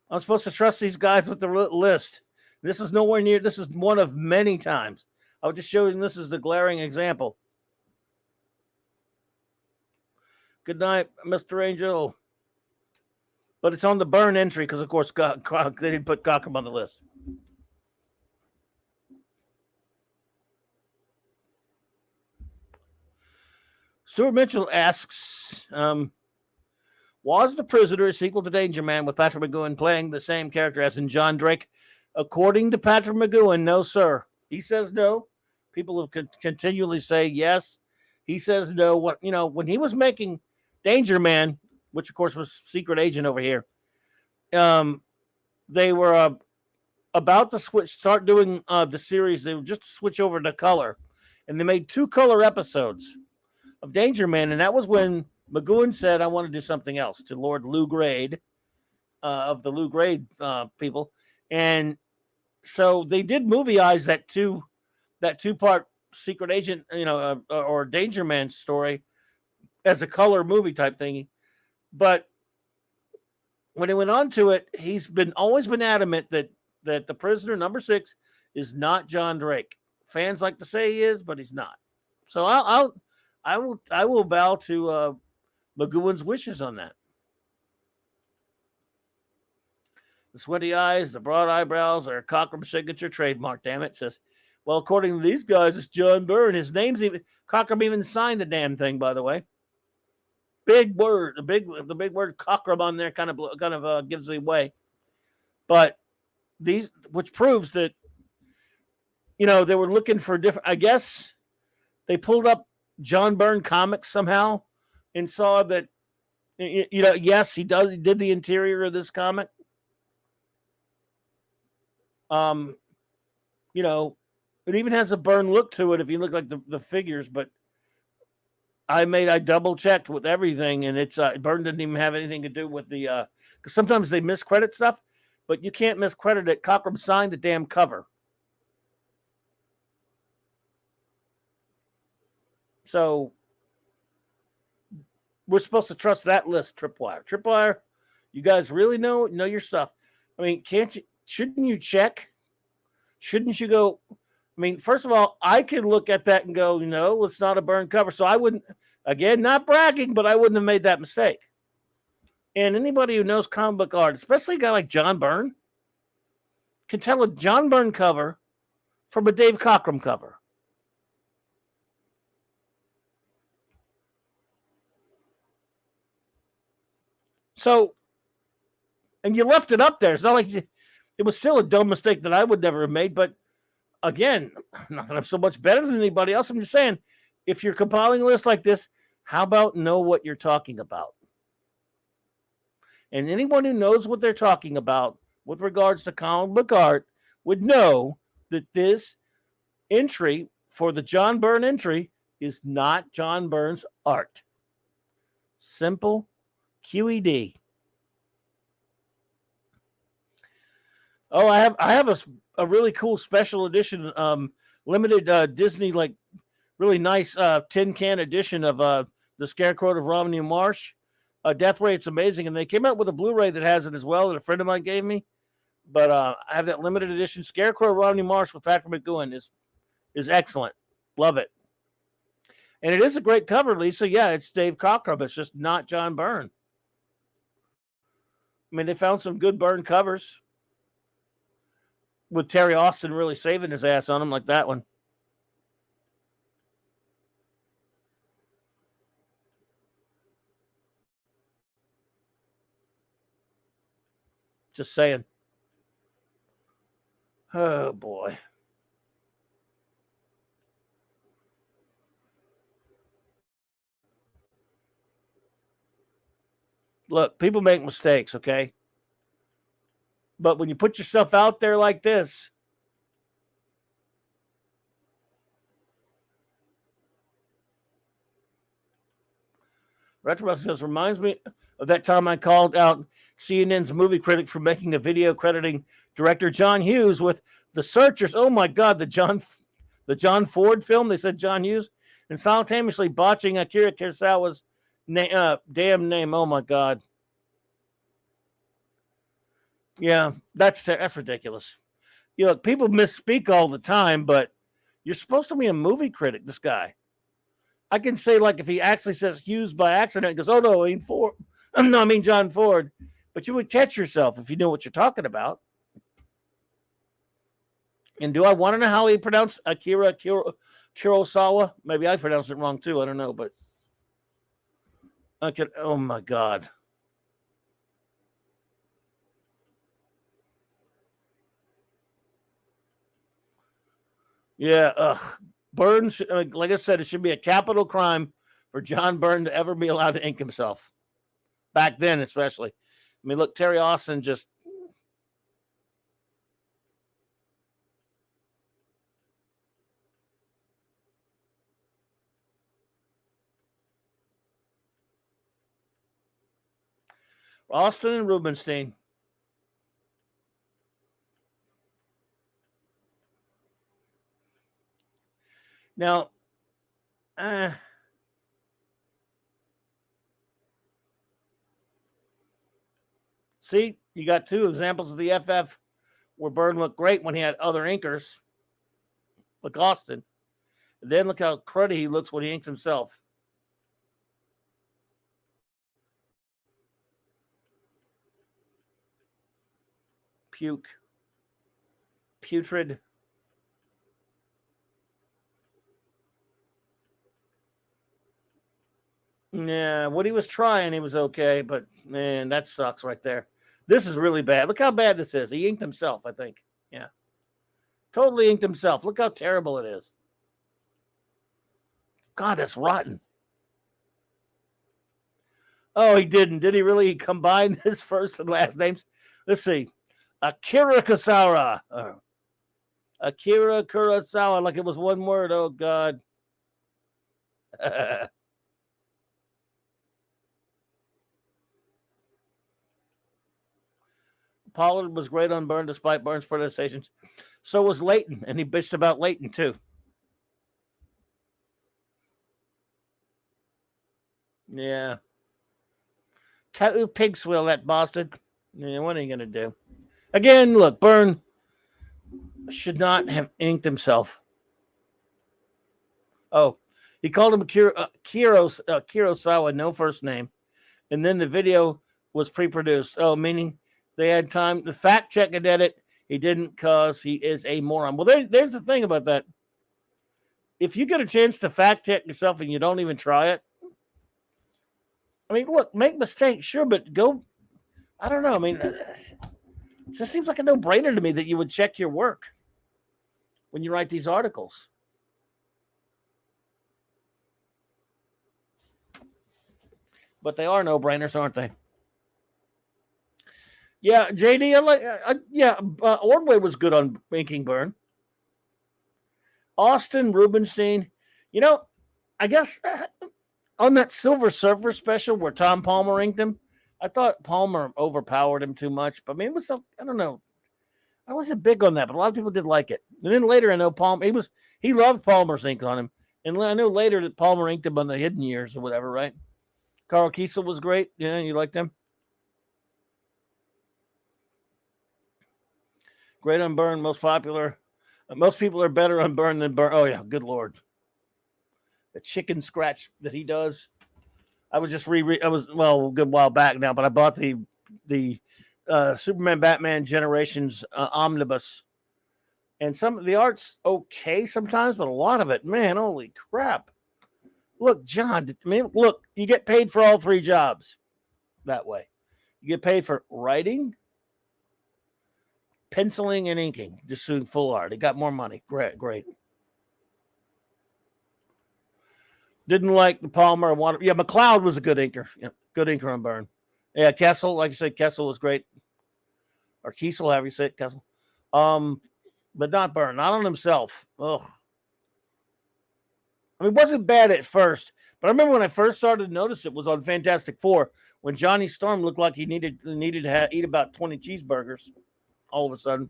I'm supposed to trust these guys with the list. This is nowhere near. This is one of many times. I was just showing this as the glaring example. Good night, Mr. Angel. But it's on the burn entry because, of course, they didn't put Cockrum on the list. Stuart Mitchell asks, was The Prisoner a sequel to Danger Man with Patrick McGowan playing the same character as in John Drake? According to Patrick McGowan, no, sir. He says no. People have continually say yes. He says no. When he was making Danger Man, which of course was Secret Agent over here, they were about to start doing the series. They were just to switch over to color, and they made 2 color episodes of Danger Man, and that was when McGowan said, "I want to do something else," to Lord Lou Grade of the Lou Grade people, and so they did movie-ize that 2-part Secret Agent, or Danger Man story as a color movie type thingy. But when he went on to it, he's always been adamant that The Prisoner #6 is not John Drake. Fans like to say he is, but he's not. So I will bow to McGowan's wishes on that. The sweaty eyes, the broad eyebrows are Cockrum's signature trademark. Damn it, says. Well, according to these guys, it's John Byrne. His name's even Cockrum even signed the damn thing, by the way. Big word, the big word Cockrum on there kind of gives it away. But which proves that they were looking for different. I guess they pulled up John Byrne comics somehow and saw that yes, he did the interior of this comic. It even has a Byrne look to it if you look like the figures, but I double checked with everything, and it's Byrne didn't even have anything to do with the because sometimes they miscredit stuff, but you can't miscredit it. Cockrum signed the damn cover. So we're supposed to trust that list, Tripwire. Tripwire, you guys really know your stuff. I mean, shouldn't you check? Shouldn't you go? I mean, first of all, I could look at that and go, no, it's not a Byrne cover. So I wouldn't, again, not bragging, but I wouldn't have made that mistake. And anybody who knows comic book art, especially a guy like John Byrne, can tell a John Byrne cover from a Dave Cockrum cover. So, and you left it up there. It's not like it was still a dumb mistake that I would never have made, but again, not that I'm so much better than anybody else. I'm just saying, if you're compiling a list like this, how about know what you're talking about? And anyone who knows what they're talking about with regards to comic book art would know that this entry for the John Byrne entry is not John Byrne's art. Simple QED. Oh, I have a really cool special edition, limited Disney, like really nice tin can edition of the Scarecrow of Romney Marsh. Death Ray, it's amazing, and they came out with a Blu-ray that has it as well that a friend of mine gave me. But I have that limited edition Scarecrow of Romney Marsh with Patrick McGowan is excellent. Love it, and it is a great cover, Lisa. Yeah, it's Dave Cockrum. It's just not John Byrne. I mean, they found some good Byrne covers with Terry Austin really saving his ass on him, like that one. Just saying. Oh, boy. Look, people make mistakes, okay? But when you put yourself out there like this, Retrobus says, reminds me of that time I called out CNN's movie critic for making a video crediting director John Hughes with The Searchers. Oh my God, the John Ford film. They said John Hughes, and simultaneously botching Akira Kurosawa's damn name. Oh my God. Yeah, that's ridiculous. You know, people misspeak all the time, but you're supposed to be a movie critic. This guy, I can say like if he actually says Hughes by accident, he goes, "Oh no, I mean Ford." No, I mean John Ford. But you would catch yourself if you know what you're talking about. And do I want to know how he pronounced Kurosawa? Maybe I pronounced it wrong too. I don't know, but I could. Oh my god. Yeah. Byrne, like I said, it should be a capital crime for John Byrne to ever be allowed to ink himself. Back then, especially. I mean, look, Terry Austin just. Austin and Rubenstein. Now, see, you got two examples of the FF where Byrne looked great when he had other inkers, like Austin. Then look how cruddy he looks when he inks himself. Puke. Putrid. Yeah, what he was trying, he was okay, but man, that sucks right there. This is really bad. Look how bad this is. He inked himself, I think. Yeah. Totally inked himself. Look how terrible it is. God, that's rotten. Oh, he didn't. Did he really combine his first and last names? Let's see. Akira Kurosawa. Akira Kurosawa, like it was one word. Oh, God. Pollard was great on Byrne despite Byrne's protestations. So was Leighton, and he bitched about Leighton, too. Yeah. Tattoo pig swill, that bastard. Yeah, what are you going to do? Again, look, Byrne should not have inked himself. Oh, he called him Kurosawa, no first name. And then the video was pre-produced. Oh, meaning they had time to fact check and edit. He didn't because he is a moron. Well, there's the thing about that. If you get a chance to fact check yourself and you don't even try it, I mean, look, make mistakes, sure, but go. I don't know. I mean, it just seems like a no-brainer to me that you would check your work when you write these articles. But they are no-brainers, aren't they? Yeah, JD, Ordway was good on inking Byrne. Austin, Rubenstein, you know, I guess on that Silver Surfer special where Tom Palmer inked him, I thought Palmer overpowered him too much. But I mean, it was I don't know. I wasn't big on that, but a lot of people did like it. And then later, I know Palmer he loved Palmer's ink on him, and I know later that Palmer inked him on the Hidden Years or whatever, right? Carl Kiesel was great. Yeah, you liked him. Great on Byrne, most popular. Most people are better on Byrne than Byrne. Oh yeah, good lord. The chicken scratch that he does. I was just I was a good while back now, but I bought the Superman Batman Generations omnibus, and some of the art's okay sometimes, but a lot of it, man, holy crap! Look, John, I mean, look, you get paid for all three jobs that way. You get paid for writing, penciling, and inking, just doing full art. He got more money. Great. Didn't like the Palmer. Yeah, McLeod was a good inker. Yeah, good inker on Byrne. Yeah, Kessel, like you said, Kessel was great. Or Kiesel, however you say it, Kessel. But not Byrne, not on himself. Ugh. I mean, it wasn't bad at first, but I remember when I first started to notice it was on Fantastic Four when Johnny Storm looked like he needed to eat about 20 cheeseburgers. All of a sudden,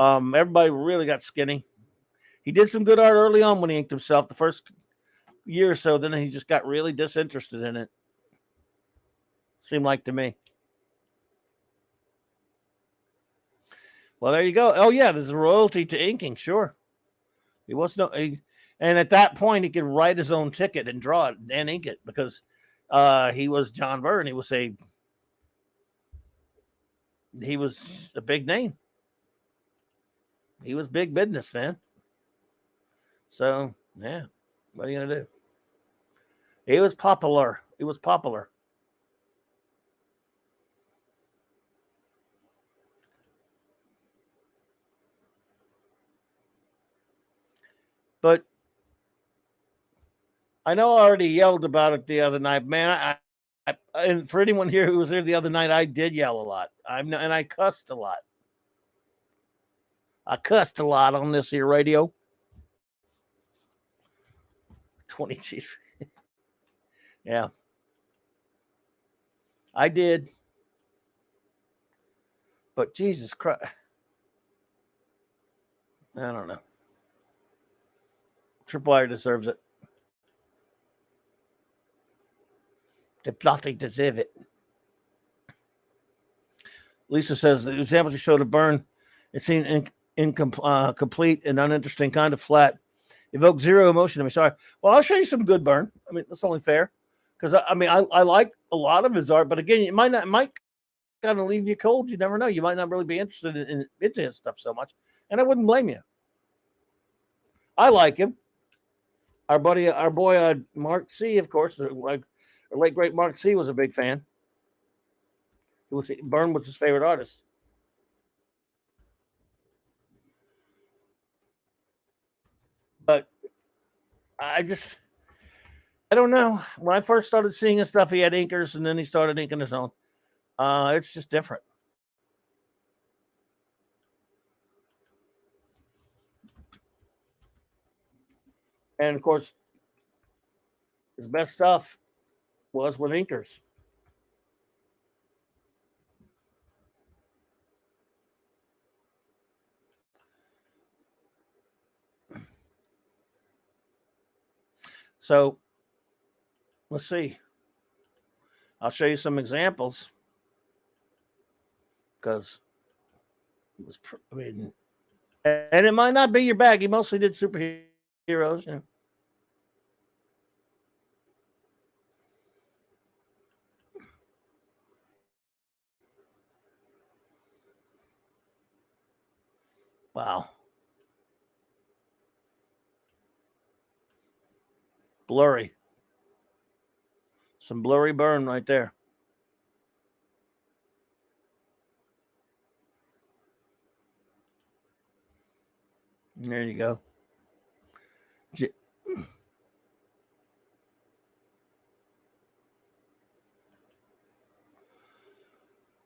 everybody really got skinny. He did some good art early on when he inked himself the first year or so. Then he just got really disinterested in it. Seemed like to me. Well, there you go. Oh yeah, there's a royalty to inking. Sure, he was no, and at that point he could write his own ticket and draw it and ink it because he was John Byrne. He was a big name. He was big business, man. So yeah, what are you gonna do? He was popular. He was popular. But I know I already yelled about it the other night, man. And for anyone here who was there the other night, I did yell a lot. And I cussed a lot. I cussed a lot on this here radio. 20 G's. Yeah. I did. But Jesus Christ. I don't know. Tripwire deserves it. The bloody deserve it. Lisa says the examples you showed of Byrne, it seemed incomplete and uninteresting, kind of flat. Evoked zero emotion to me. Sorry. Well, I'll show you some good Byrne. I mean, that's only fair. Because I like a lot of his art, but again, it might kind of leave you cold. You never know. You might not really be interested into his stuff so much. And I wouldn't blame you. I like him. Our boy Mark C, of course, like the late great Mark C was a big fan. Byrne was his favorite artist. But I don't know. When I first started seeing his stuff, he had inkers, and then he started inking his own. It's just different. And of course, his best stuff was with inkers. So let's see. I'll show you some examples because it was, and it might not be your bag. He mostly did superheroes, you know. Wow. Blurry. Some blurry Byrne right there. There you go.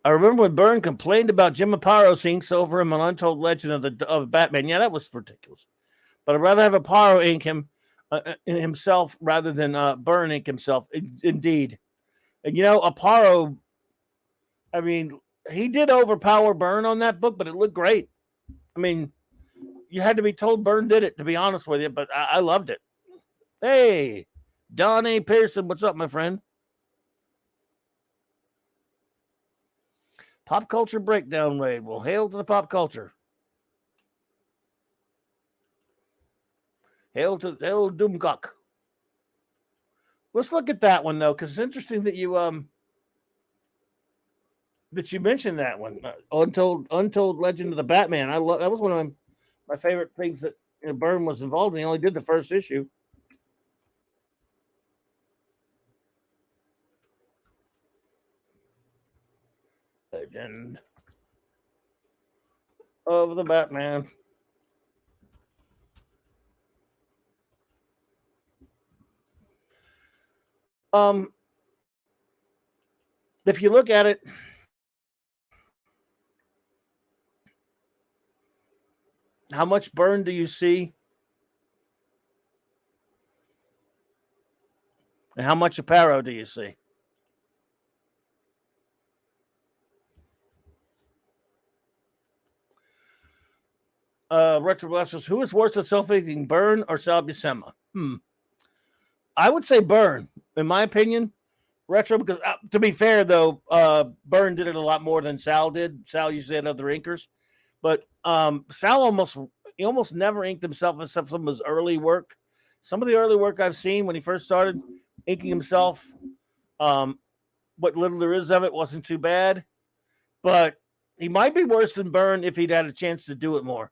I remember when Byrne complained about Jim Aparo's inks over him on Untold Legend of Batman. Yeah, that was ridiculous. But I'd rather have Aparo ink him himself rather than Byrne ink himself. Indeed. And you know, Aparo, I mean, he did overpower Byrne on that book, but it looked great. I mean, you had to be told Byrne did it, to be honest with you, but I loved it. Hey, Don A. Pearson, what's up, my friend? Pop culture breakdown raid. Well, hail to the pop culture. Hail Doomcock. Let's look at that one though, because it's interesting that you mentioned that one. Untold Legend of the Batman. That was one of my favorite things that Byrne was involved in. He only did the first issue. Legend of the Batman. If you look at it, how much Byrne do you see? And how much Aparo do you see? Retro Blasters, who is worse at self-inking, Byrne or Sal Buscema? I would say Byrne, in my opinion. Retro, because to be fair though, Byrne did it a lot more than Sal did. Sal usually had other inkers, But Sal almost never inked himself except some of his early work. Some of the early work I've seen when he first started inking himself, um, what little there is of it wasn't too bad. But he might be worse than Byrne if he'd had a chance to do it more.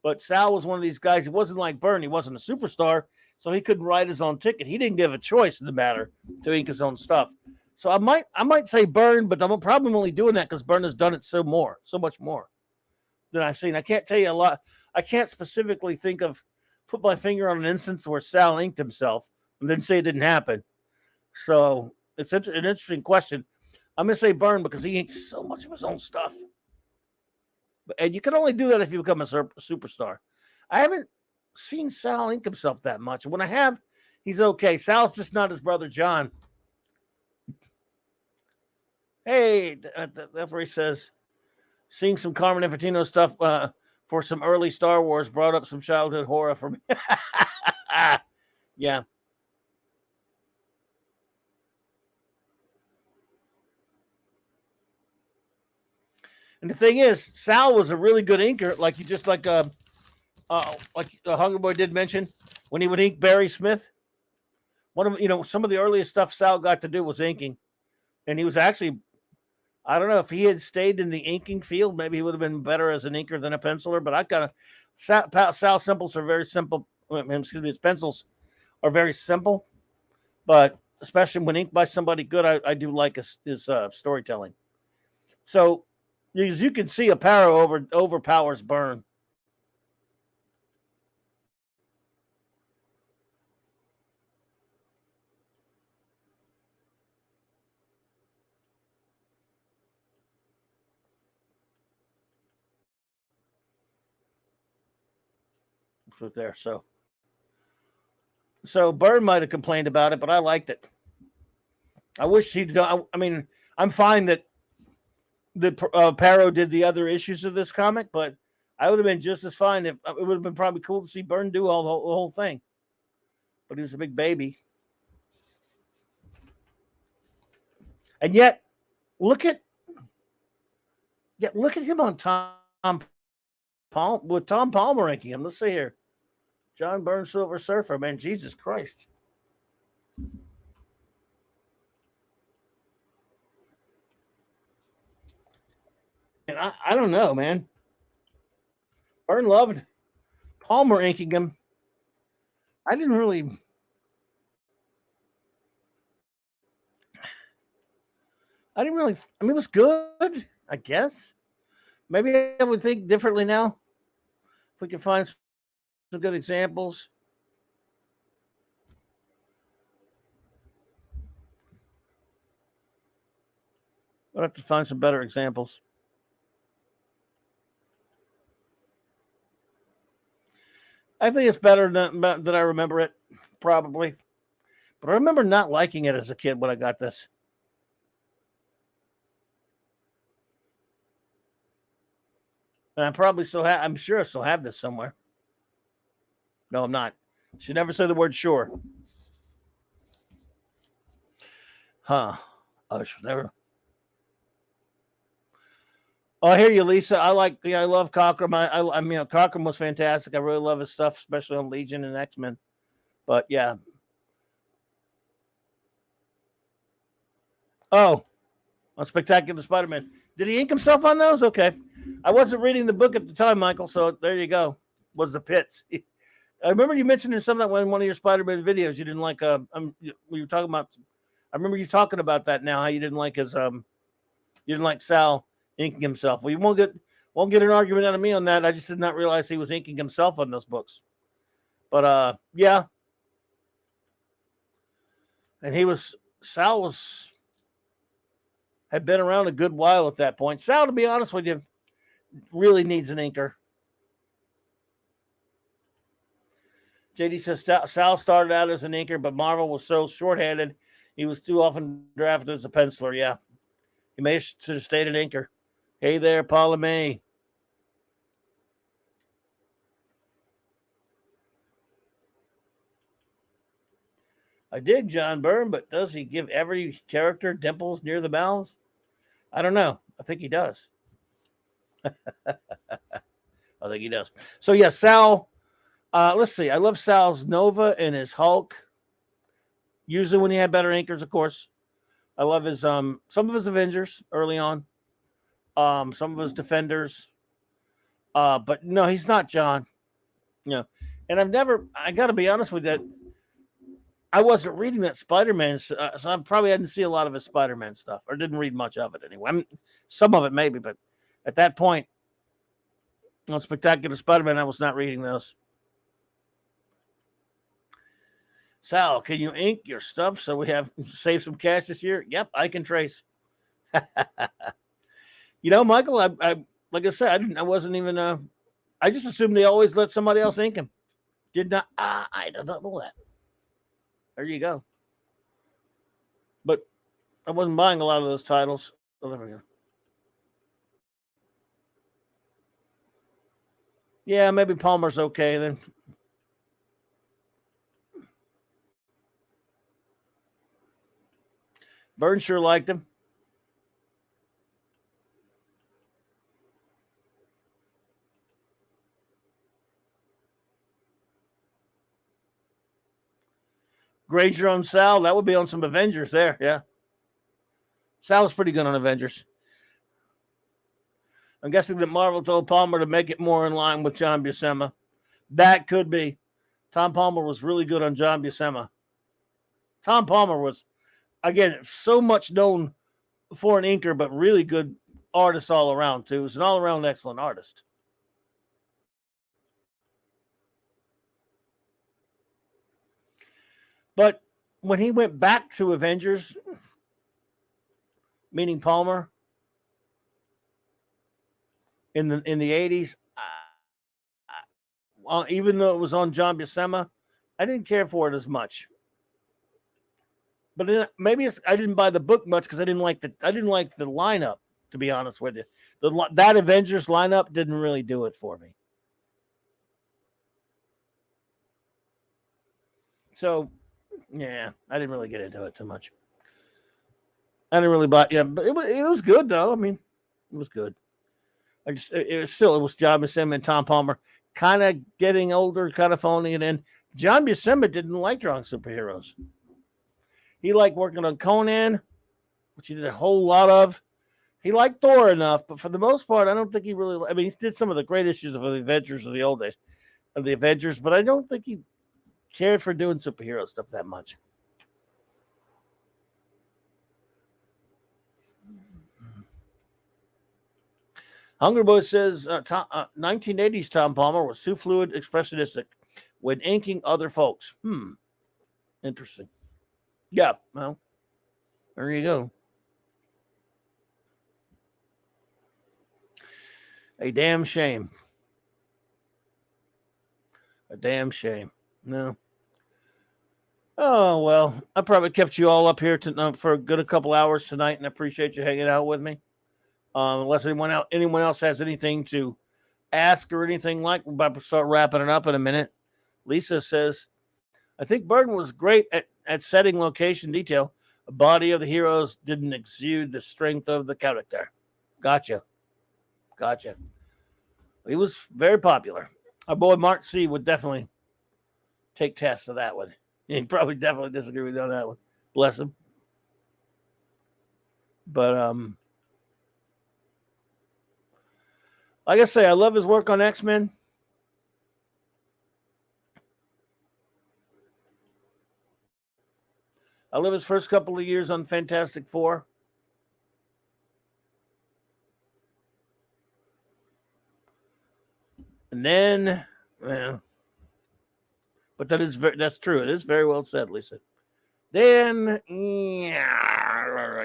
But Sal was one of these guys. He wasn't like Byrne. He wasn't a superstar, so he couldn't write his own ticket. He didn't give a choice in the matter to ink his own stuff. So I might say Byrne, but I'm probably only doing that because Byrne has done it so much more than I've seen. I can't tell you a lot. I can't specifically put my finger on an instance where Sal inked himself and then say it didn't happen. So it's an interesting question. I'm going to say Byrne because he inks so much of his own stuff. And you can only do that if you become a superstar. I haven't seen Sal ink himself that much. When I have, he's okay. Sal's just not his brother John. Hey, that's where he says, seeing some Carmen Infantino stuff for some early Star Wars brought up some childhood horror for me. Yeah. And the thing is, Sal was a really good inker, like Hunger Boy did mention when he would ink Barry Smith. One of some of the earliest stuff Sal got to do was inking, and he was actually, I don't know if he had stayed in the inking field, maybe he would have been better as an inker than a penciler. But I kind of Sal simples are very simple. Excuse me, his pencils are very simple, but especially when inked by somebody good, I do like his storytelling. So. As you can see, Aparo overpowers Byrne. Right there. So Byrne might have complained about it, but I liked it. I wish he'd done. I mean, I'm fine that the Aparo did the other issues of this comic, but I would have been just as fine if it would have been probably cool to see Byrne do all the whole thing. But he was a big baby. And yet, look at him on Tom Palmer ranking him. Let's see here. John Byrne, Silver Surfer, man, Jesus Christ. And I don't know, man. Byrne loved Palmer inking him. I didn't really. I mean, it was good, I guess. Maybe I would think differently now. If we can find some good examples. I'll have to find some better examples. I think it's better than I remember it, probably. But I remember not liking it as a kid when I got this. And I probably still have, I'm sure I still have this somewhere. No, I'm not. Should never say the word sure. Huh. I should never. Oh, I hear you, Lisa. I love Cockrum. I mean, Cockrum was fantastic. I really love his stuff, especially on Legion and X-Men. But yeah. Oh, on Spectacular Spider-Man. Did he ink himself on those? Okay. I wasn't reading the book at the time, Michael, so there you go. Was the pits. I remember you mentioned in some of that in one of your Spider-Man videos you didn't like we were talking about I remember you talking about that now, how you didn't like his you didn't like Sal inking himself. Well, you won't get an argument out of me on that. I just did not realize he was inking himself on those books. But yeah. And Sal had been around a good while at that point. Sal, to be honest with you, really needs an inker. JD says Sal started out as an inker, but Marvel was so short-handed, he was too often drafted as a penciler. Yeah. He may have stayed an inker. Hey there, Paula May. I dig John Byrne, but does he give every character dimples near the mouths? I don't know. I think he does. I think he does. So yeah, Sal. Let's see. I love Sal's Nova and his Hulk. Usually when he had better anchors, of course. I love his some of his Avengers early on. Some of his Defenders. But no, he's not John. No. And I got to be honest with you, I wasn't reading that Spider-Man, so I probably didn't see a lot of his Spider-Man stuff, or didn't read much of it anyway. I mean, some of it maybe, but at that point, on Spectacular Spider-Man, I was not reading those. Sal, can you ink your stuff so we have save some cash this year? Yep, I can trace. Michael, I like I said, I wasn't even. I just assumed they always let somebody else ink him. Did not. I did not know that. There you go. But I wasn't buying a lot of those titles. Oh, there we go. Yeah, maybe Palmer's okay then. Byrne sure liked him. Granger on Sal. That would be on some Avengers there. Yeah. Sal was pretty good on Avengers. I'm guessing that Marvel told Palmer to make it more in line with John Buscema. That could be. Tom Palmer was really good on John Buscema. Tom Palmer was, again, so much known for an inker, but really good artist all around, too. He's an all-around excellent artist. But when he went back to Avengers, meaning Palmer, in the 80s, even though it was on John Buscema, I didn't care for it as much. But maybe I didn't buy the book much because I didn't like the lineup. To be honest with you, that Avengers lineup didn't really do it for me. So, yeah, I didn't really get into it too much. I didn't really buy. Yeah, but it was good though. I mean, it was good. It was John Buscema and Tom Palmer kind of getting older, kind of phoning it in. John Buscema didn't like drawing superheroes. He liked working on Conan, which he did a whole lot of. He liked Thor enough, but for the most part, I don't think he really. I mean, he did some of the great issues of the Avengers of the old days, of the Avengers, but I don't think he cared for doing superhero stuff that much. Hunger Boy says 1980s Tom Palmer was too fluid, expressionistic when inking other folks. Interesting. Yeah, well, there you go. A damn shame. A damn shame. No. Oh, well, I probably kept you all up here for a good couple hours tonight, and I appreciate you hanging out with me. Unless anyone else has anything to ask or anything like, we're about to start wrapping it up in a minute. Lisa says, I think Burton was great at setting location detail. The body of the heroes didn't exude the strength of the character. Gotcha. He was very popular. Our boy Mark C would definitely take test of that one. He'd probably definitely disagree with you on that one. Bless him. But like I say, I love his work on X-Men. I love his first couple of years on Fantastic Four. And then, well, but that's true. It is very well said, Lisa. Then,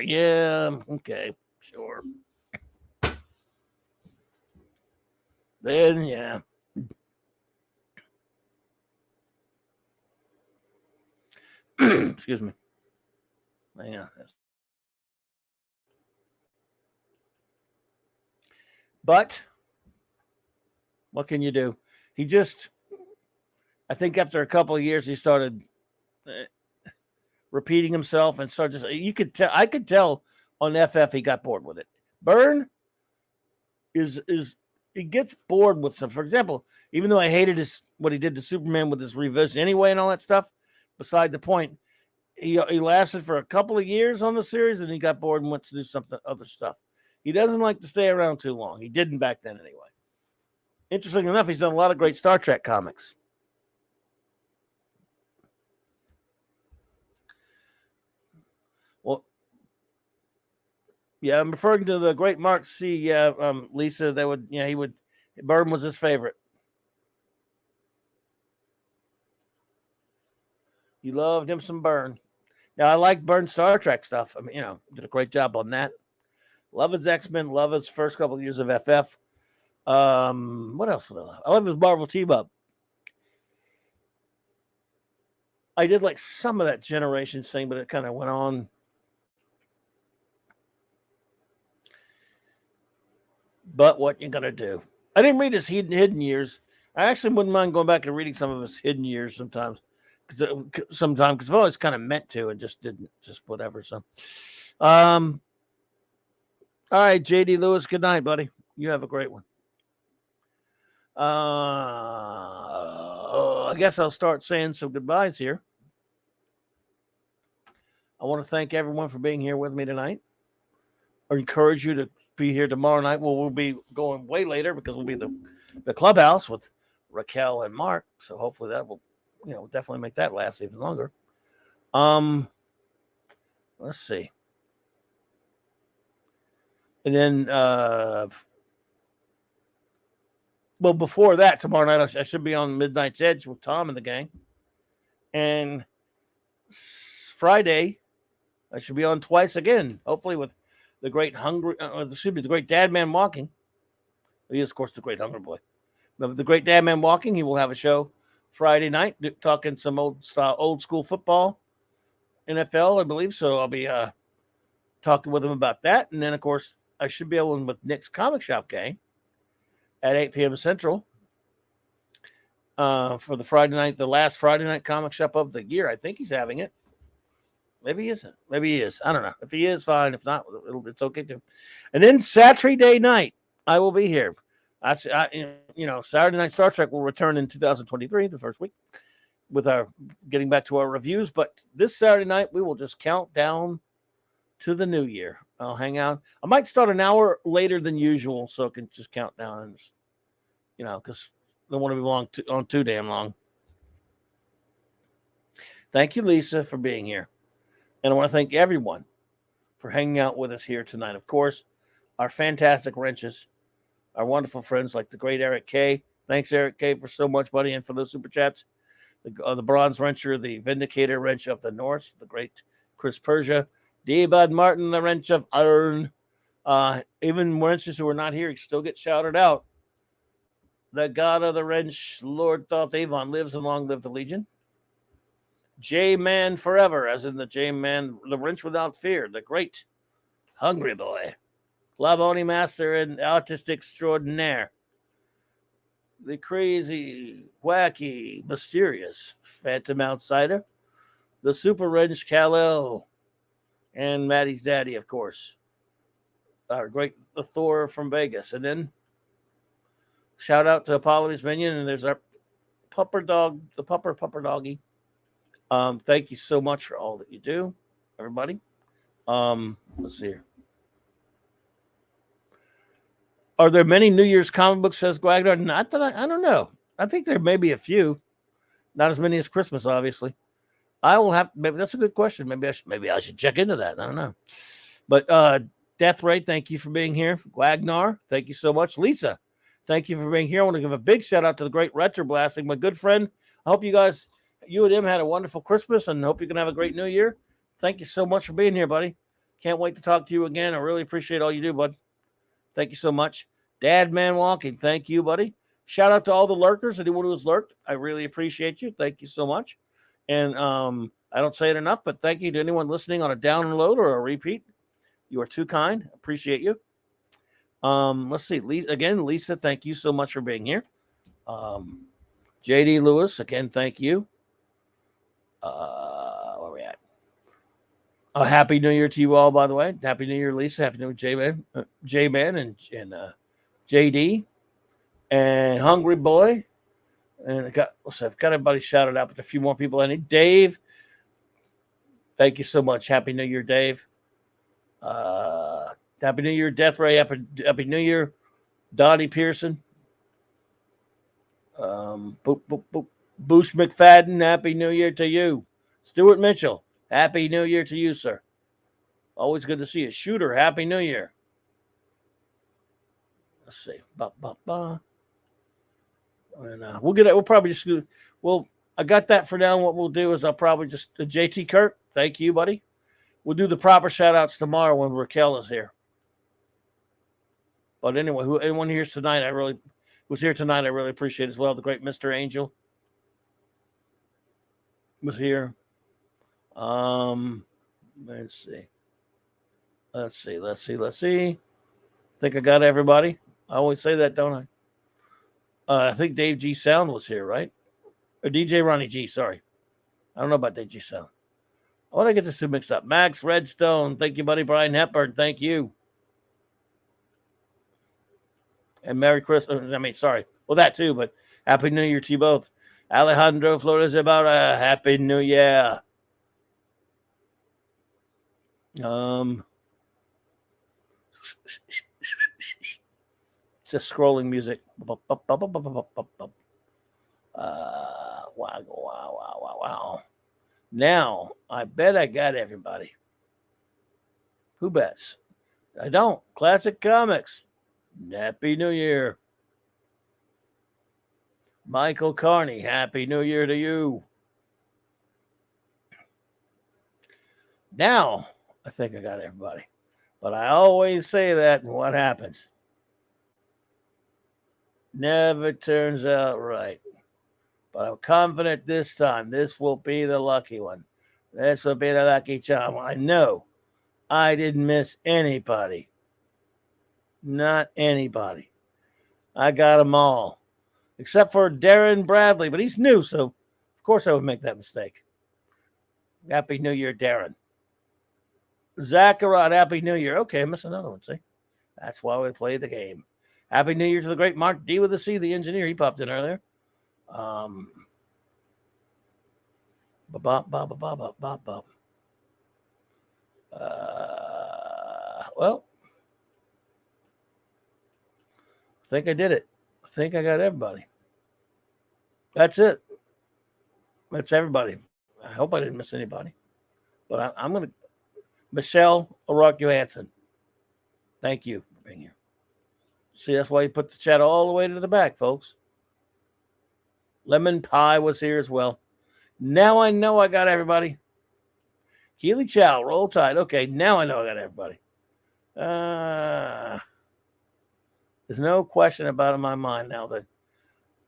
yeah, okay, sure. Then, yeah. Excuse me. Yeah. But what can you do? I think after a couple of years, he started repeating himself and started I could tell on FF he got bored with it. Byrne, is he gets bored with some. For example, even though I hated what he did to Superman with his revision anyway and all that stuff, beside the point, he lasted for a couple of years on the series and he got bored and went to do something other stuff. He doesn't like to stay around too long. He didn't back then anyway. Interesting enough, he's done a lot of great Star Trek comics. Well, yeah, I'm referring to the great Mark C. Lisa, Burn was his favorite. He loved him some Burn. Now, I like Burn Star Trek stuff. I mean, did a great job on that. Love his X-Men. Love his first couple of years of FF. What else would I love? I love his Marvel team-up. I did like some of that Generations thing, but it kind of went on. But what you gonna do? I didn't read his hidden years. I actually wouldn't mind going back and reading some of his hidden years sometimes. Because I've always kind of meant to and just didn't, just whatever. So, all right, JD Lewis, good night, buddy. You have a great one. I guess I'll start saying some goodbyes here. I want to thank everyone for being here with me tonight. I encourage you to be here tomorrow night. Well, we'll be going way later because we'll be the clubhouse with Raquel and Mark. So hopefully that will, definitely make that last even longer. Let's see. And then, before that, tomorrow night, I should be on Midnight's Edge with Tom and the gang. And Friday, I should be on twice again, hopefully with the great the great Dad Man Walking. He is, of course, the great Hungry Boy. But the great Dad Man Walking, he will have a show Friday night talking some old school football, NFL, I believe. So I'll be talking with him about that. And then, of course, I should be able with Nick's Comic Shop gang at 8 p.m. Central for the last Friday night comic shop of the year. I think he's having it. Maybe he isn't. Maybe he is. I don't know. If he is, fine. If not, it's okay too. And then Saturday night, I will be here. Saturday Night Star Trek will return in 2023, the first week, with our getting back to our reviews. But this Saturday night, we will just count down to the new year. I'll hang out. I might start an hour later than usual so I can just count down and just, because I don't want to be on too damn long. Thank you, Lisa, for being here. And I want to thank everyone for hanging out with us here tonight. Of course, our fantastic wrenches, our wonderful friends like the great Eric K. Thanks, Eric K., for so much, buddy, and for those super chats. The Bronze Wrencher, the Vindicator Wrench of the North, the great Chris Persia, D. Bud Martin, the Wrench of Iron. Even wrenches who are not here still get shouted out. The God of the Wrench, Lord Thoth Avon, lives and long live the Legion. J-Man forever, as in the J-Man, the Wrench without fear, the great Hungry Boy, Clobberin Master and Artist Extraordinaire, the crazy, wacky, mysterious Phantom Outsider, the Super Wrench Kal-El, and Maddie's daddy, of course, our great the Thor from Vegas. And then shout out to Apollo's Minion, and there's our pupper dog, the pupper doggy. Thank you so much for all that you do, everybody. Let's see here. Are there many New Year's comic books, says Guagnar? Not that I don't know. I think there may be a few. Not as many as Christmas, obviously. I will have, maybe that's a good question. Maybe I should check into that. I don't know. But Death Ray, thank you for being here. Guagnar, thank you so much. Lisa, thank you for being here. I want to give a big shout out to the great Retro Blasting, my good friend. I hope you and him had a wonderful Christmas and hope you can have a great New Year. Thank you so much for being here, buddy. Can't wait to talk to you again. I really appreciate all you do, bud. Thank you so much. Dad Man Walking, thank you, buddy. Shout out to all the lurkers, anyone who has lurked. I really appreciate you. Thank you so much. And I don't say it enough, but thank you to anyone listening on a download or a repeat. You are too kind. Appreciate you. Let's see. Lisa, thank you so much for being here. JD Lewis, again, thank you. Where are we at? A happy New Year to you all, by the way. Happy New Year, Lisa. Happy New Year, J-Man and JD, and Hungry Boy. And I've got everybody shouted out, but a few more people I need. Dave, thank you so much. Happy New Year, Dave. Happy New Year, Death Ray. Happy New Year, Donnie Pearson. Boosh McFadden, Happy New Year to you. Stuart Mitchell, Happy New Year to you, sir. Always good to see you. Shooter, Happy New Year. Let's see. And we'll get it. We'll probably just I got that for now. What we'll do is I'll probably just JT Kirk. Thank you, buddy. We'll do the proper shout outs tomorrow when Raquel is here. But anyway, anyone here tonight, I really appreciate it as well. The great Mr. Angel was here. Let's see. I think I got everybody. I always say that, don't I? I think Dave G. Sound was here, right? Or DJ Ronnie G, sorry. I don't know about Dave G. Sound. I want to get this two mixed up. Max Redstone, thank you, buddy. Brian Hepburn, thank you. And Merry Christmas. Well, that too, but Happy New Year to you both. Alejandro Flores Ibarra, Happy New Year. Just scrolling music. Wow. Now, I bet I got everybody. Who bets? I don't. Classic Comics. Happy New Year. Michael Carney, Happy New Year to you. Now, I think I got everybody. But I always say that, and what happens? Never turns out right. But I'm confident this time. This will be the lucky one. This will be the lucky charm. I know I didn't miss anybody. Not anybody. I got them all. Except for Darren Bradley. But he's new, so of course I would make that mistake. Happy New Year, Darren. Zacharod, Happy New Year. Okay, I missed another one, see? That's why we play the game. Happy New Year to the great Mark D with a C, the engineer. He popped in earlier. Well, I think I did it. I think I got everybody. That's it. That's everybody. I hope I didn't miss anybody. But I'm going to... Michelle O'Rourke Johansson. Thank you for being here. See, that's why you put the chat all the way to the back, folks. Lemon Pie was here as well. Now I know I got everybody. Keely Chow, Roll Tide. Okay, now I know I got everybody. There's no question about it in my mind now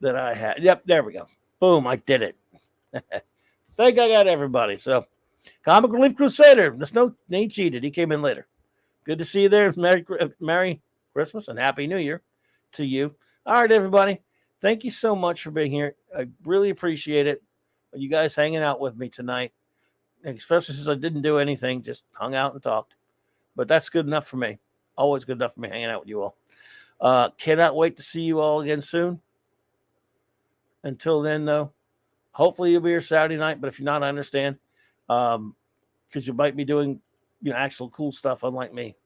that I had. Yep, there we go. Boom, I did it. Think I got everybody. So, Comic Relief Crusader. There's no, he cheated. He came in later. Good to see you there. Merry Christmas and Happy New Year to you. All right, everybody. Thank you so much for being here. I really appreciate it. You guys hanging out with me tonight, especially since I didn't do anything, just hung out and talked. But that's good enough for me. Always good enough for me hanging out with you all. Cannot wait to see you all again soon. Until then, though, hopefully you'll be here Saturday night. But if you're not, I understand. Because you might be doing, actual cool stuff, unlike me.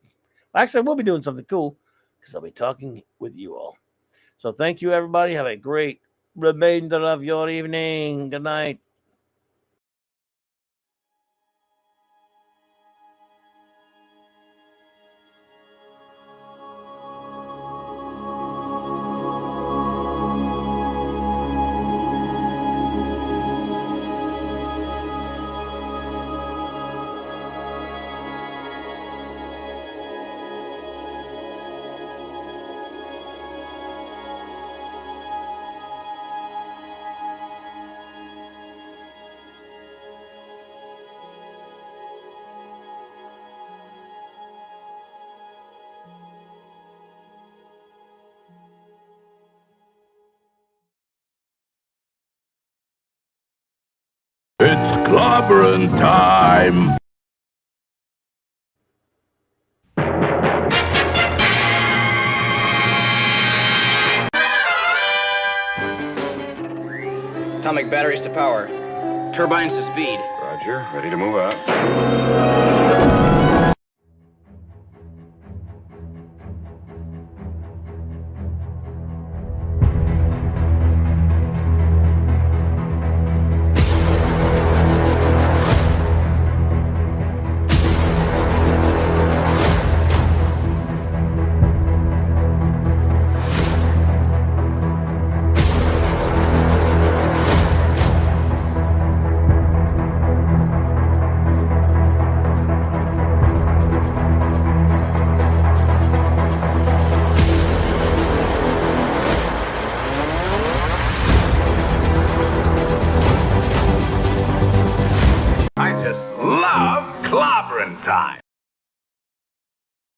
Actually, I will be doing something cool because I'll be talking with you all. So thank you, everybody. Have a great remainder of your evening. Good night. It's Clobberin time! Atomic batteries to power. Turbines to speed. Roger, ready to move out. I just love clobbering time.